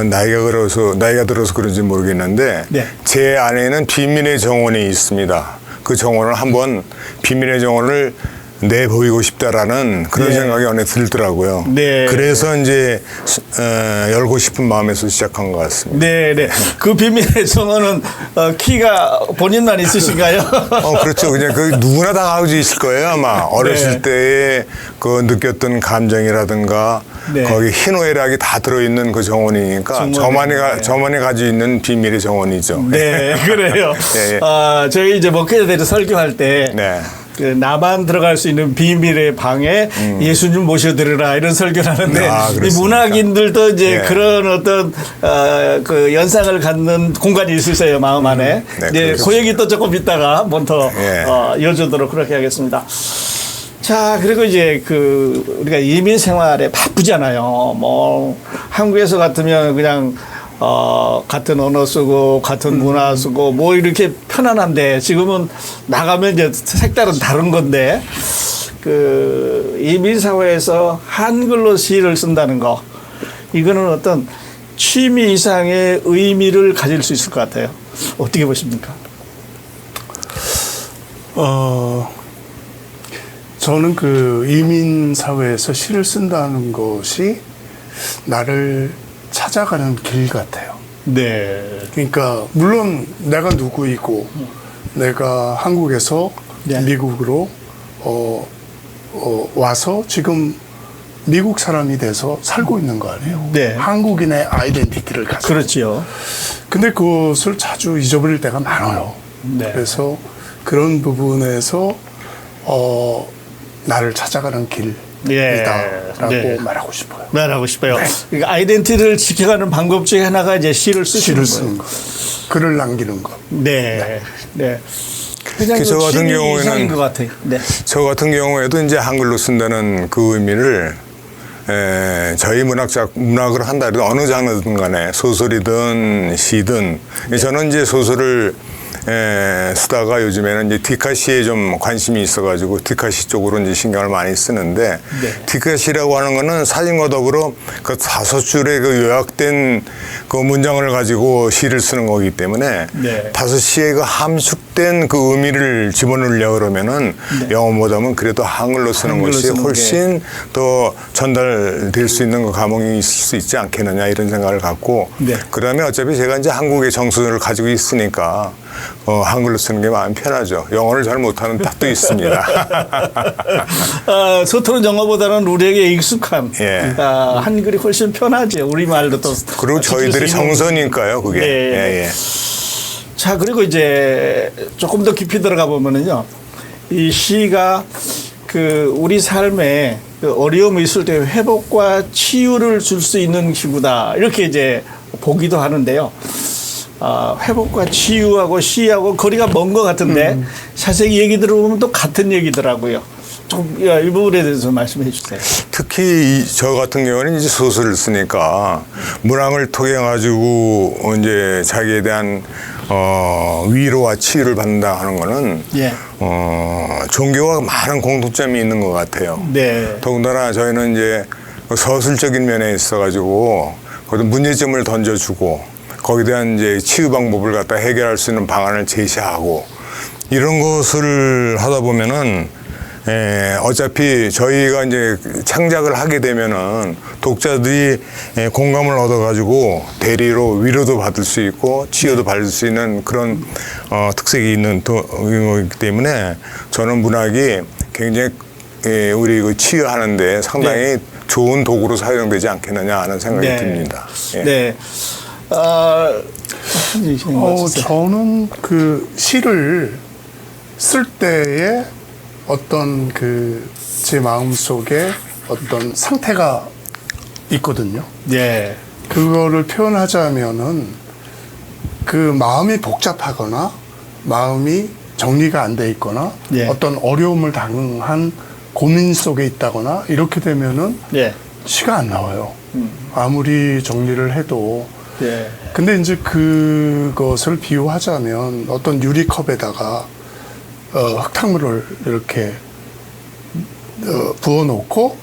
나이가 들어서 그런지 모르겠는데 제 안에는 비밀의 정원이 있습니다. 그 정원을 한번 비밀의 정원을 내보이고 싶다라는 그런 네. 생각이 어느 들더라고요. 네. 그래서 이제 열고 싶은 마음에서 시작한 것 같습니다. 네, 네. 그 비밀의 정어는 키가 본인만 있으신가요? 그렇죠. 그냥 그 누구나 다 가지고 있을 거예요. 아마 어렸을 때에 그 느꼈던 감정이라든가 네. 거기 희노애락이 다 들어있는 그 정원이니까 저만이 가지고 있는 비밀의 정원이죠. 네, 그래요. 예, 예. 저희 이제 목회자들이 설교할 때 네. 그 나만 들어갈 수 있는 비밀의 방에 예수님 모셔드리라 이런 설교를 하는데 이 문학인들도 이제 네. 그런 어떤 그 연상을 갖는 공간이 있으세요 마음 안에. 네, 이제 그렇죠. 그 얘기 또 조금 이따가 한번 더 이어주도록 그렇게 하겠습니다. 자, 그리고 이제 그 우리가 이민 생활에 바쁘잖아요. 뭐 한국에서 같으면 그냥 같은 언어 쓰고 같은 문화 쓰고 뭐 이렇게 편안한데 지금은 나가면 이제 색다른 다른 건데 그 이민 사회에서 한글로 시를 쓴다는 거 이거는 어떤 취미 이상의 의미를 가질 수 있을 것 같아요. 어떻게 보십니까? 저는 그 이민 사회에서 시를 쓴다는 것이 나를 찾아가는 길 같아요. 네. 그러니까 물론 내가 누구이고 내가 한국에서 미국으로 와서 지금 미국 사람이 돼서 살고 있는 거 아니에요. 네. 한국인의 아이덴티티를 가지고. 그렇죠. 근데 그것을 자주 잊어버릴 때가 많아요. 네. 그래서 그런 부분에서 나를 찾아가는 길이다라고 네. 말하고 싶어요. 말하고 싶어요. 네. 그러니까 아이덴티티를 지켜가는 방법 중에 하나가 이제 시를 쓰시는 거예요. 거, 글을 남기는 거. 네, 네. 저 같은 경우에는 것 같아요. 네. 저 같은 경우에도 이제 한글로 쓴다는 그 의미를 저희 문학을 한다 해도 어느 장르든 간에 소설이든 시든 저는 이제 소설을 쓰다가 요즘에는 이제 디카시에 좀 관심이 있어가지고 디카시 쪽으로 이제 신경을 많이 쓰는데 디카시라고 하는 거는 사진과 더불어 그 5줄의 그 요약된 그 문장을 가지고 시를 쓰는 거기 때문에 5시의 그 함축된 그 의미를 집어넣으려고 그러면은 영어보다는 그래도 한글로 쓰는 것이 훨씬 더 전달될 수 있는 그 감흥이 있을 수 있지 않겠느냐 이런 생각을 갖고 그다음에 어차피 제가 이제 한국의 정서를 가지고 있으니까 한글로 쓰는 게 마음 편하죠. 영어를 잘 못하는 탓도 있습니다. 서투른 영어보다는 우리에게 익숙한 한글이 훨씬 편하죠. 우리말도 또. 그리고 저희들이 정서니까요, 그게. 예. 자, 그리고 이제 조금 더 깊이 들어가 보면은요, 이 시가 그 우리 삶에 그 어려움이 있을 때 회복과 치유를 줄 수 있는 기구다. 이렇게 이제 보기도 하는데요. 회복과 치유하고 시하고 거리가 먼 것 같은데 자세히 얘기 들어보면 또 같은 얘기더라고요. 좀 이 부분에 대해서 말씀해 주세요. 특히 저 같은 경우는 이제 소설을 쓰니까 문학을 통해 가지고 이제 자기에 대한 위로와 치유를 받는다 하는 거는 종교와 많은 공통점이 있는 것 같아요. 더군다나 저희는 이제 서술적인 면에 있어 가지고 거기다 문제점을 던져주고 거기에 대한 이제 치유 방법을 갖다 해결할 수 있는 방안을 제시하고 이런 것을 하다 보면은 어차피 저희가 이제 창작을 하게 되면은 독자들이 공감을 얻어가지고 대리로 위로도 받을 수 있고 치유도 받을 수 있는 그런 특색이 있는 거기 때문에 저는 문학이 굉장히 우리 그 치유하는데 상당히 좋은 도구로 사용되지 않겠느냐 하는 생각이 듭니다. 저는 그 시를 쓸 때에 어떤 그 제 마음 속에 어떤 상태가 있거든요. 그거를 표현하자면은 그 마음이 복잡하거나 마음이 정리가 안 돼 있거나 어떤 어려움을 당한 고민 속에 있다거나 이렇게 되면은 시가 안 나와요. 아무리 정리를 해도. 근데 이제 그것을 비유하자면 어떤 유리컵에다가 흙탕물을 이렇게 부어놓고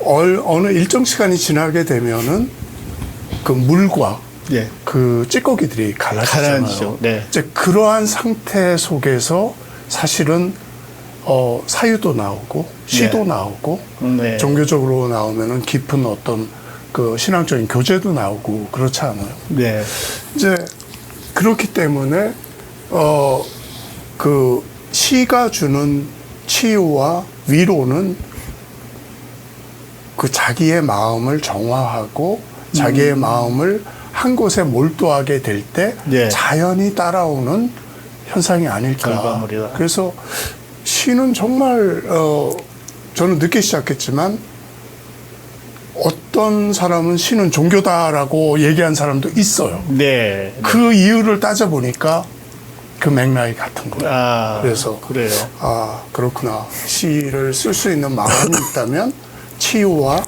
어느 일정 시간이 지나게 되면은 그 물과 그 찌꺼기들이 갈라지잖아요. 이제 그러한 상태 속에서 사실은 사유도 나오고 시도 네. 나오고 네. 종교적으로 나오면은 깊은 어떤 그 신앙적인 교제도 나오고 그렇지 않아요. 네. 이제 그렇기 때문에 그 시가 주는 치유와 위로는 그 자기의 마음을 정화하고 자기의 마음을 한 곳에 몰두하게 될 때 네. 자연히 따라오는 현상이 아닐까. 결과물이다. 그래서 시는 정말 저는 늦게 시작했지만 어떤 사람은 시는 종교다라고 얘기한 사람도 있어요. 네. 그 이유를 따져보니까 그 맥락이 같은 거예요. 아, 그래서 그래요. 아 그렇구나. 시를 쓸 수 있는 마음이 있다면 치유와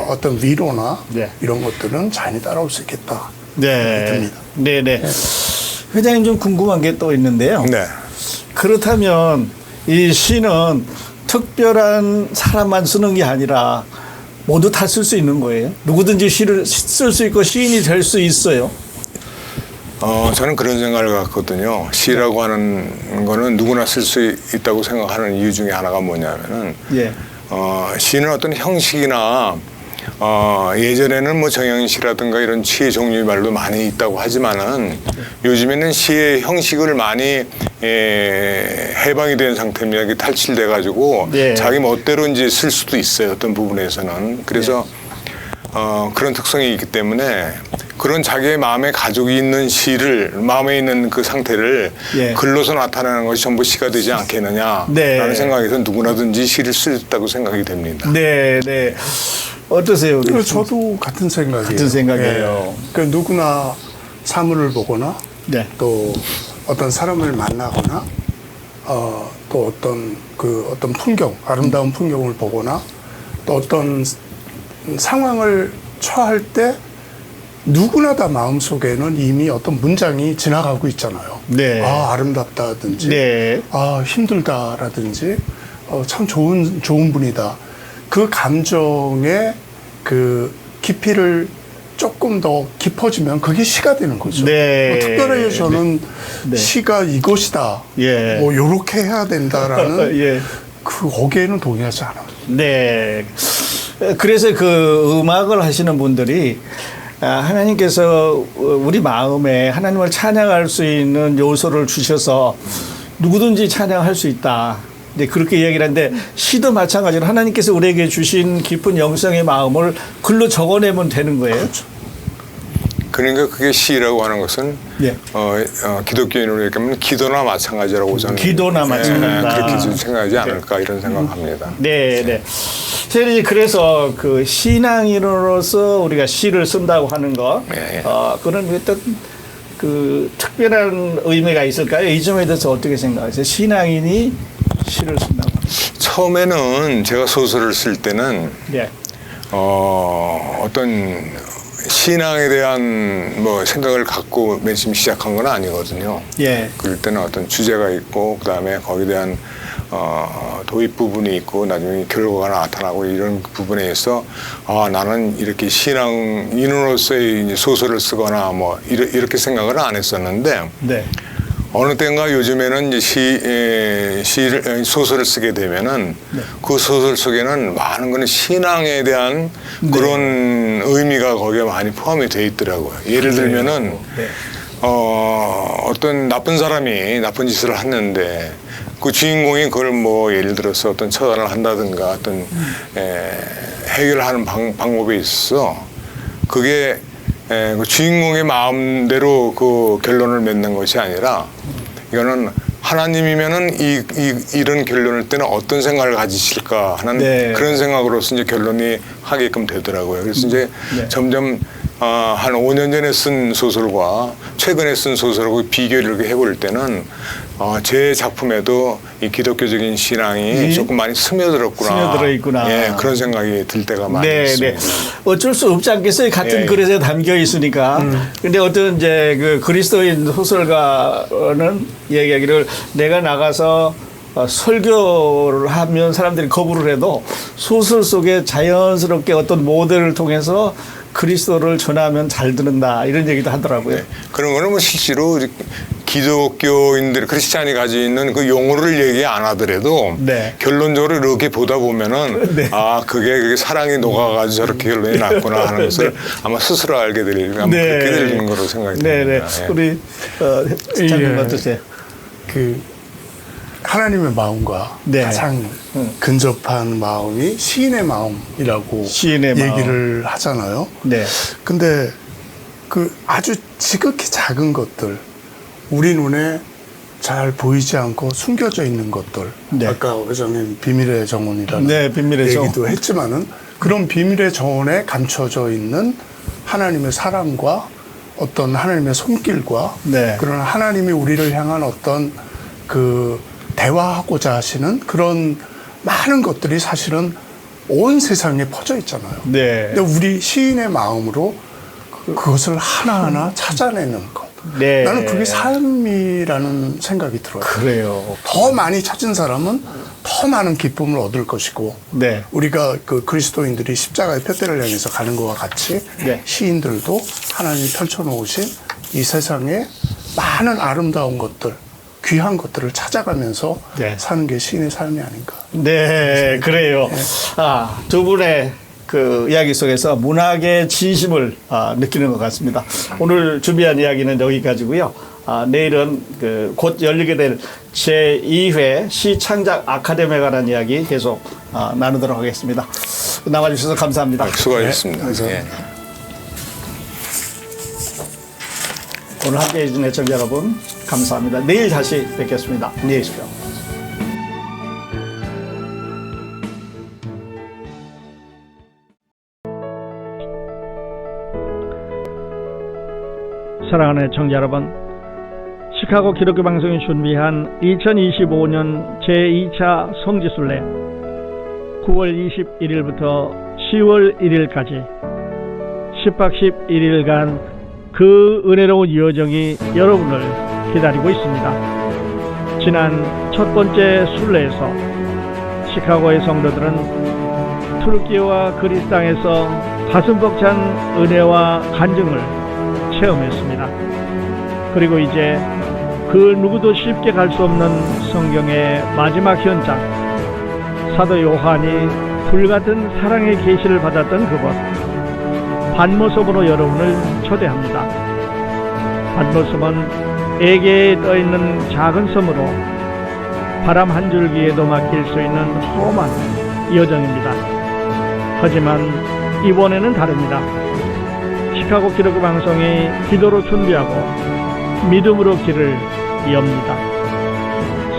어떤 위로나 네. 이런 것들은 자연히 따라올 수 있겠다. 네. 듭니다. 네네. 회장님 좀 궁금한 게 또 있는데요. 네. 그렇다면 이 시는 특별한 사람만 쓰는 게 아니라 모두 다 쓸 수 있는 거예요? 누구든지 시를 쓸 수 있고 시인이 될 수 있어요? 저는 그런 생각을 갖거든요. 시라고 하는 거는 누구나 쓸 수 있다고 생각하는 이유 중에 하나가 뭐냐면은 예. 시는 어떤 형식이나 예전에는 뭐 정형시라든가 이런 시의 종류의 말도 많이 있다고 하지만은 요즘에는 시의 형식을 많이 해방이 된 상태입니다. 이게 탈취돼 가지고 네. 자기 멋대로 이제 쓸 수도 있어요. 어떤 부분에서는. 그래서 그런 특성이 있기 때문에 그런 자기의 마음에 가지고 있는 시를 마음에 있는 그 상태를 예. 글로서 나타내는 것이 전부 시가 되지 않겠느냐라는 네. 생각에서 누구나든지 시를 쓸 수 있다고 생각이 됩니다. 네, 네. 어떠세요? 우리? 저도 같은 생각이에요. 같은 생각이에요. 그 누구나 사물을 보거나 네. 또 어떤 사람을 만나거나 또 어떤 풍경, 아름다운 풍경을 보거나 또 어떤 상황을 처할 때 누구나 다 마음속에는 이미 어떤 문장이 지나가고 있잖아요. 네. 아, 아름답다든지, 네. 아, 힘들다라든지, 참 좋은 분이다. 그 감정의 그 깊이를 조금 더 깊어지면 그게 시가 되는 거죠. 네. 뭐 특별하게 저는 네. 시가 이것이다. 예. 뭐 요렇게 해야 된다라는 예. 거기에는 동의하지 않아요. 네. 그래서 그 음악을 하시는 분들이 하나님께서 우리 마음에 하나님을 찬양할 수 있는 요소를 주셔서 누구든지 찬양할 수 있다. 네, 그렇게 얘기를 하는데 시도 마찬가지로 하나님께서 우리에게 주신 깊은 영성의 마음을 글로 적어내면 되는 거예요. 그렇죠. 그러니까 그게 시라고 하는 것은 예. 기독교인으로 얘기하면 기도나 마찬가지라고 저는 기도나 마찬가지다. 그렇게 좀 생각하지 않을까 이런 생각합니다. 네, 네. 저희 그래서 그 신앙인으로서 우리가 시를 쓴다고 하는 거, 그런 어떤 그 특별한 의미가 있을까요? 이 점에 대해서 어떻게 생각하세요? 신앙인이 시를 쓴다고. 처음에는 제가 소설을 쓸 때는 네. 어떤 신앙에 대한 뭐 생각을 갖고 맨 처음 시작한 건 아니거든요. 예. 그럴 때는 어떤 주제가 있고 그다음에 거기에 대한 도입 부분이 있고 나중에 결과가 나타나고 이런 부분에 있어 나는 이렇게 신앙인으로서의 이제 소설을 쓰거나 뭐 이렇게 생각을 안 했었는데 네. 어느 때인가 요즘에는 이제 소설을 쓰게 되면은 그 소설 속에는 많은 거는 신앙에 대한 그런 의미가 거기에 많이 포함이 돼 있더라고요. 예를 들면은 어떤 나쁜 사람이 나쁜 짓을 했는데 그 주인공이 그걸 뭐 예를 들어서 어떤 처단을 한다든가 어떤 해결하는 방법에 있어서 그게 그 주인공의 마음대로 그 결론을 맺는 것이 아니라 이거는 하나님이면은 이런 결론을 때는 어떤 생각을 가지실까 하는 그런 생각으로서 이제 결론이 하게끔 되더라고요. 그래서 이제 점점 한 5년 전에 쓴 소설과 최근에 쓴 소설하고 비교를 이렇게 해볼 때는 제 작품에도 이 기독교적인 신앙이 조금 많이 스며들었구나. 스며들어 있구나. 예, 그런 생각이 들 때가 많이 있습니다. 어쩔 수 없지 않겠어요. 같은 글에 담겨 있으니까. 근데 어떤 이제 그 그리스도인 소설가는 얘기하기를 내가 나가서 설교를 하면 사람들이 거부를 해도 소설 속에 자연스럽게 어떤 모델을 통해서 그리스도를 전하면 잘 듣는다 이런 얘기도 하더라고요. 그런 거는 뭐 실제로 기독교인들 크리스찬이 가지고 있는 그 용어를 얘기 안 하더라도 네. 결론적으로 이렇게 보다 보면은 네. 아 그게 사랑이 녹아가지고 저렇게 결론이 났구나 하는 것을 네. 아마 스스로 알게 되리면 네. 그렇게 되는 거로 생각이 듭니다. 네. 우리 장님 어떠세요? 그 하나님의 마음과 네. 가장 근접한 마음이 시인의 마음이라고 시인의 마음. 얘기를 하잖아요. 네. 근데 그 아주 지극히 작은 것들, 우리 눈에 잘 보이지 않고 숨겨져 있는 것들. 네. 아까 회장님 비밀의 정원이라는 네, 비밀의 정원. 얘기도 했지만은 그런 비밀의 정원에 감춰져 있는 하나님의 사랑과 어떤 하나님의 손길과 네. 그런 하나님이 우리를 향한 어떤 그 대화하고자 하시는 그런 많은 것들이 사실은 온 세상에 퍼져 있잖아요. 네. 근데 우리 시인의 마음으로 그것을 하나하나 찾아내는 것. 네. 나는 그게 삶이라는 생각이 들어요. 그래요. 더 많이 찾은 사람은 더 많은 기쁨을 얻을 것이고, 네. 우리가 그 그리스도인들이 십자가의 표대를 향해서 가는 것과 같이 네. 시인들도 하나님이 펼쳐놓으신 이 세상에 많은 아름다운 것들, 귀한 것들을 찾아가면서 네. 사는 게 시인의 삶이 아닌가. 네, 그래요. 두 분의 그 이야기 속에서 문학의 진심을 느끼는 것 같습니다. 오늘 준비한 이야기는 여기까지고요. 내일은 곧 열리게 될 제2회 시창작 아카데미에 관한 이야기 계속 나누도록 하겠습니다. 나와주셔서 감사합니다. 수고하셨습니다. 네. 오늘 함께해 주신 애청자 여러분 감사합니다. 내일 다시 뵙겠습니다. 안녕히 계십시오. 사랑하는 애청자 여러분, 시카고 기독교 방송이 준비한 2025년 제2차 성지순례 9월 21일부터 10월 1일까지 10박 11일간 그 은혜로운 여정이 여러분을 기다리고 있습니다. 지난 첫 번째 순례에서 시카고의 성도들은 투르키와 그리스 땅에서 가슴 벅찬 은혜와 간증을 체험했습니다. 그리고 이제 그 누구도 쉽게 갈 수 없는 성경의 마지막 현장, 사도 요한이 불같은 사랑의 계시를 받았던 그곳 반모섬으로 여러분을 초대합니다. 반모섬은 애계에 떠있는 작은 섬으로 바람 한 줄기에도 막힐 수 있는 험한 여정입니다. 하지만 이번에는 다릅니다. 시카고 기독교 방송이 기도로 준비하고 믿음으로 길을 엽니다.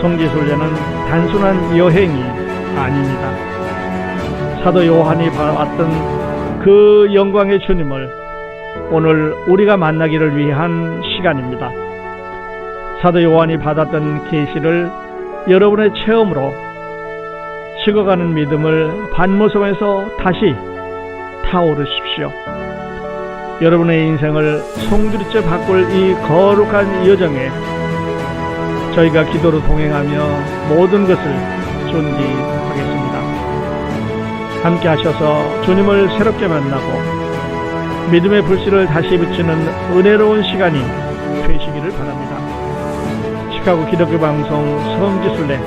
성지순례는 단순한 여행이 아닙니다. 사도 요한이 봤던 그 영광의 주님을 오늘 우리가 만나기를 위한 시간입니다. 사도 요한이 받았던 계시를 여러분의 체험으로 식어가는 믿음을 반모섬에서 다시 타오르십시오. 여러분의 인생을 송두리째 바꿀 이 거룩한 여정에 저희가 기도로 동행하며 모든 것을 존귀하겠습니다. 함께 하셔서 주님을 새롭게 만나고 믿음의 불씨를 다시 붙이는 은혜로운 시간이 되시기를 바랍니다. 시카고 기독교 방송 성지순례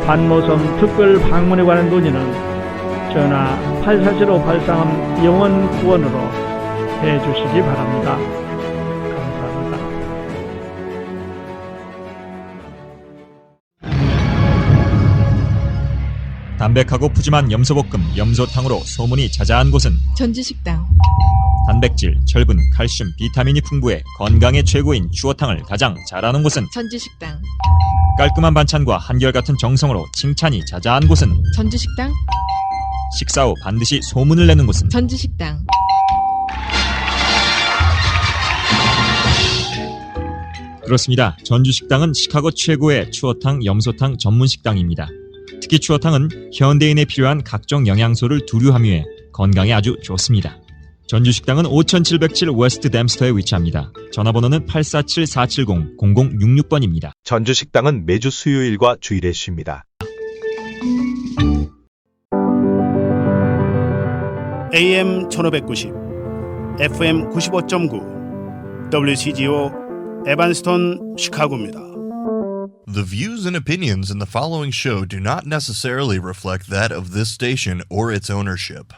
반모섬 특별 방문에 관한 문의는 전화 847-5833 영원구원으로 해주시기 바랍니다. 감사합니다. 담백하고 푸짐한 염소볶음 염소탕으로 소문이 자자한 곳은 전주식당. 단백질, 철분, 칼슘, 비타민이 풍부해 건강에 최고인 추어탕을 가장 잘하는 곳은 전주식당. 깔끔한 반찬과 한결같은 정성으로 칭찬이 자자한 곳은 전주식당. 식사 후 반드시 소문을 내는 곳은 전주식당. 그렇습니다. 전주식당은 시카고 최고의 추어탕, 염소탕 전문 식당입니다. 특히 추어탕은 현대인에 필요한 각종 영양소를 두루 함유해 건강에 아주 좋습니다. 전주식당은 5707 웨스트 댐스터에 위치합니다. 전화번호는 847-470-0066번입니다. 전주식당은 매주 수요일과 주일에 쉽니다. AM 1590, FM 95.9, WCGO 에반스톤 시카고입니다. The views and opinions in the following show do not necessarily reflect that of this station or its ownership.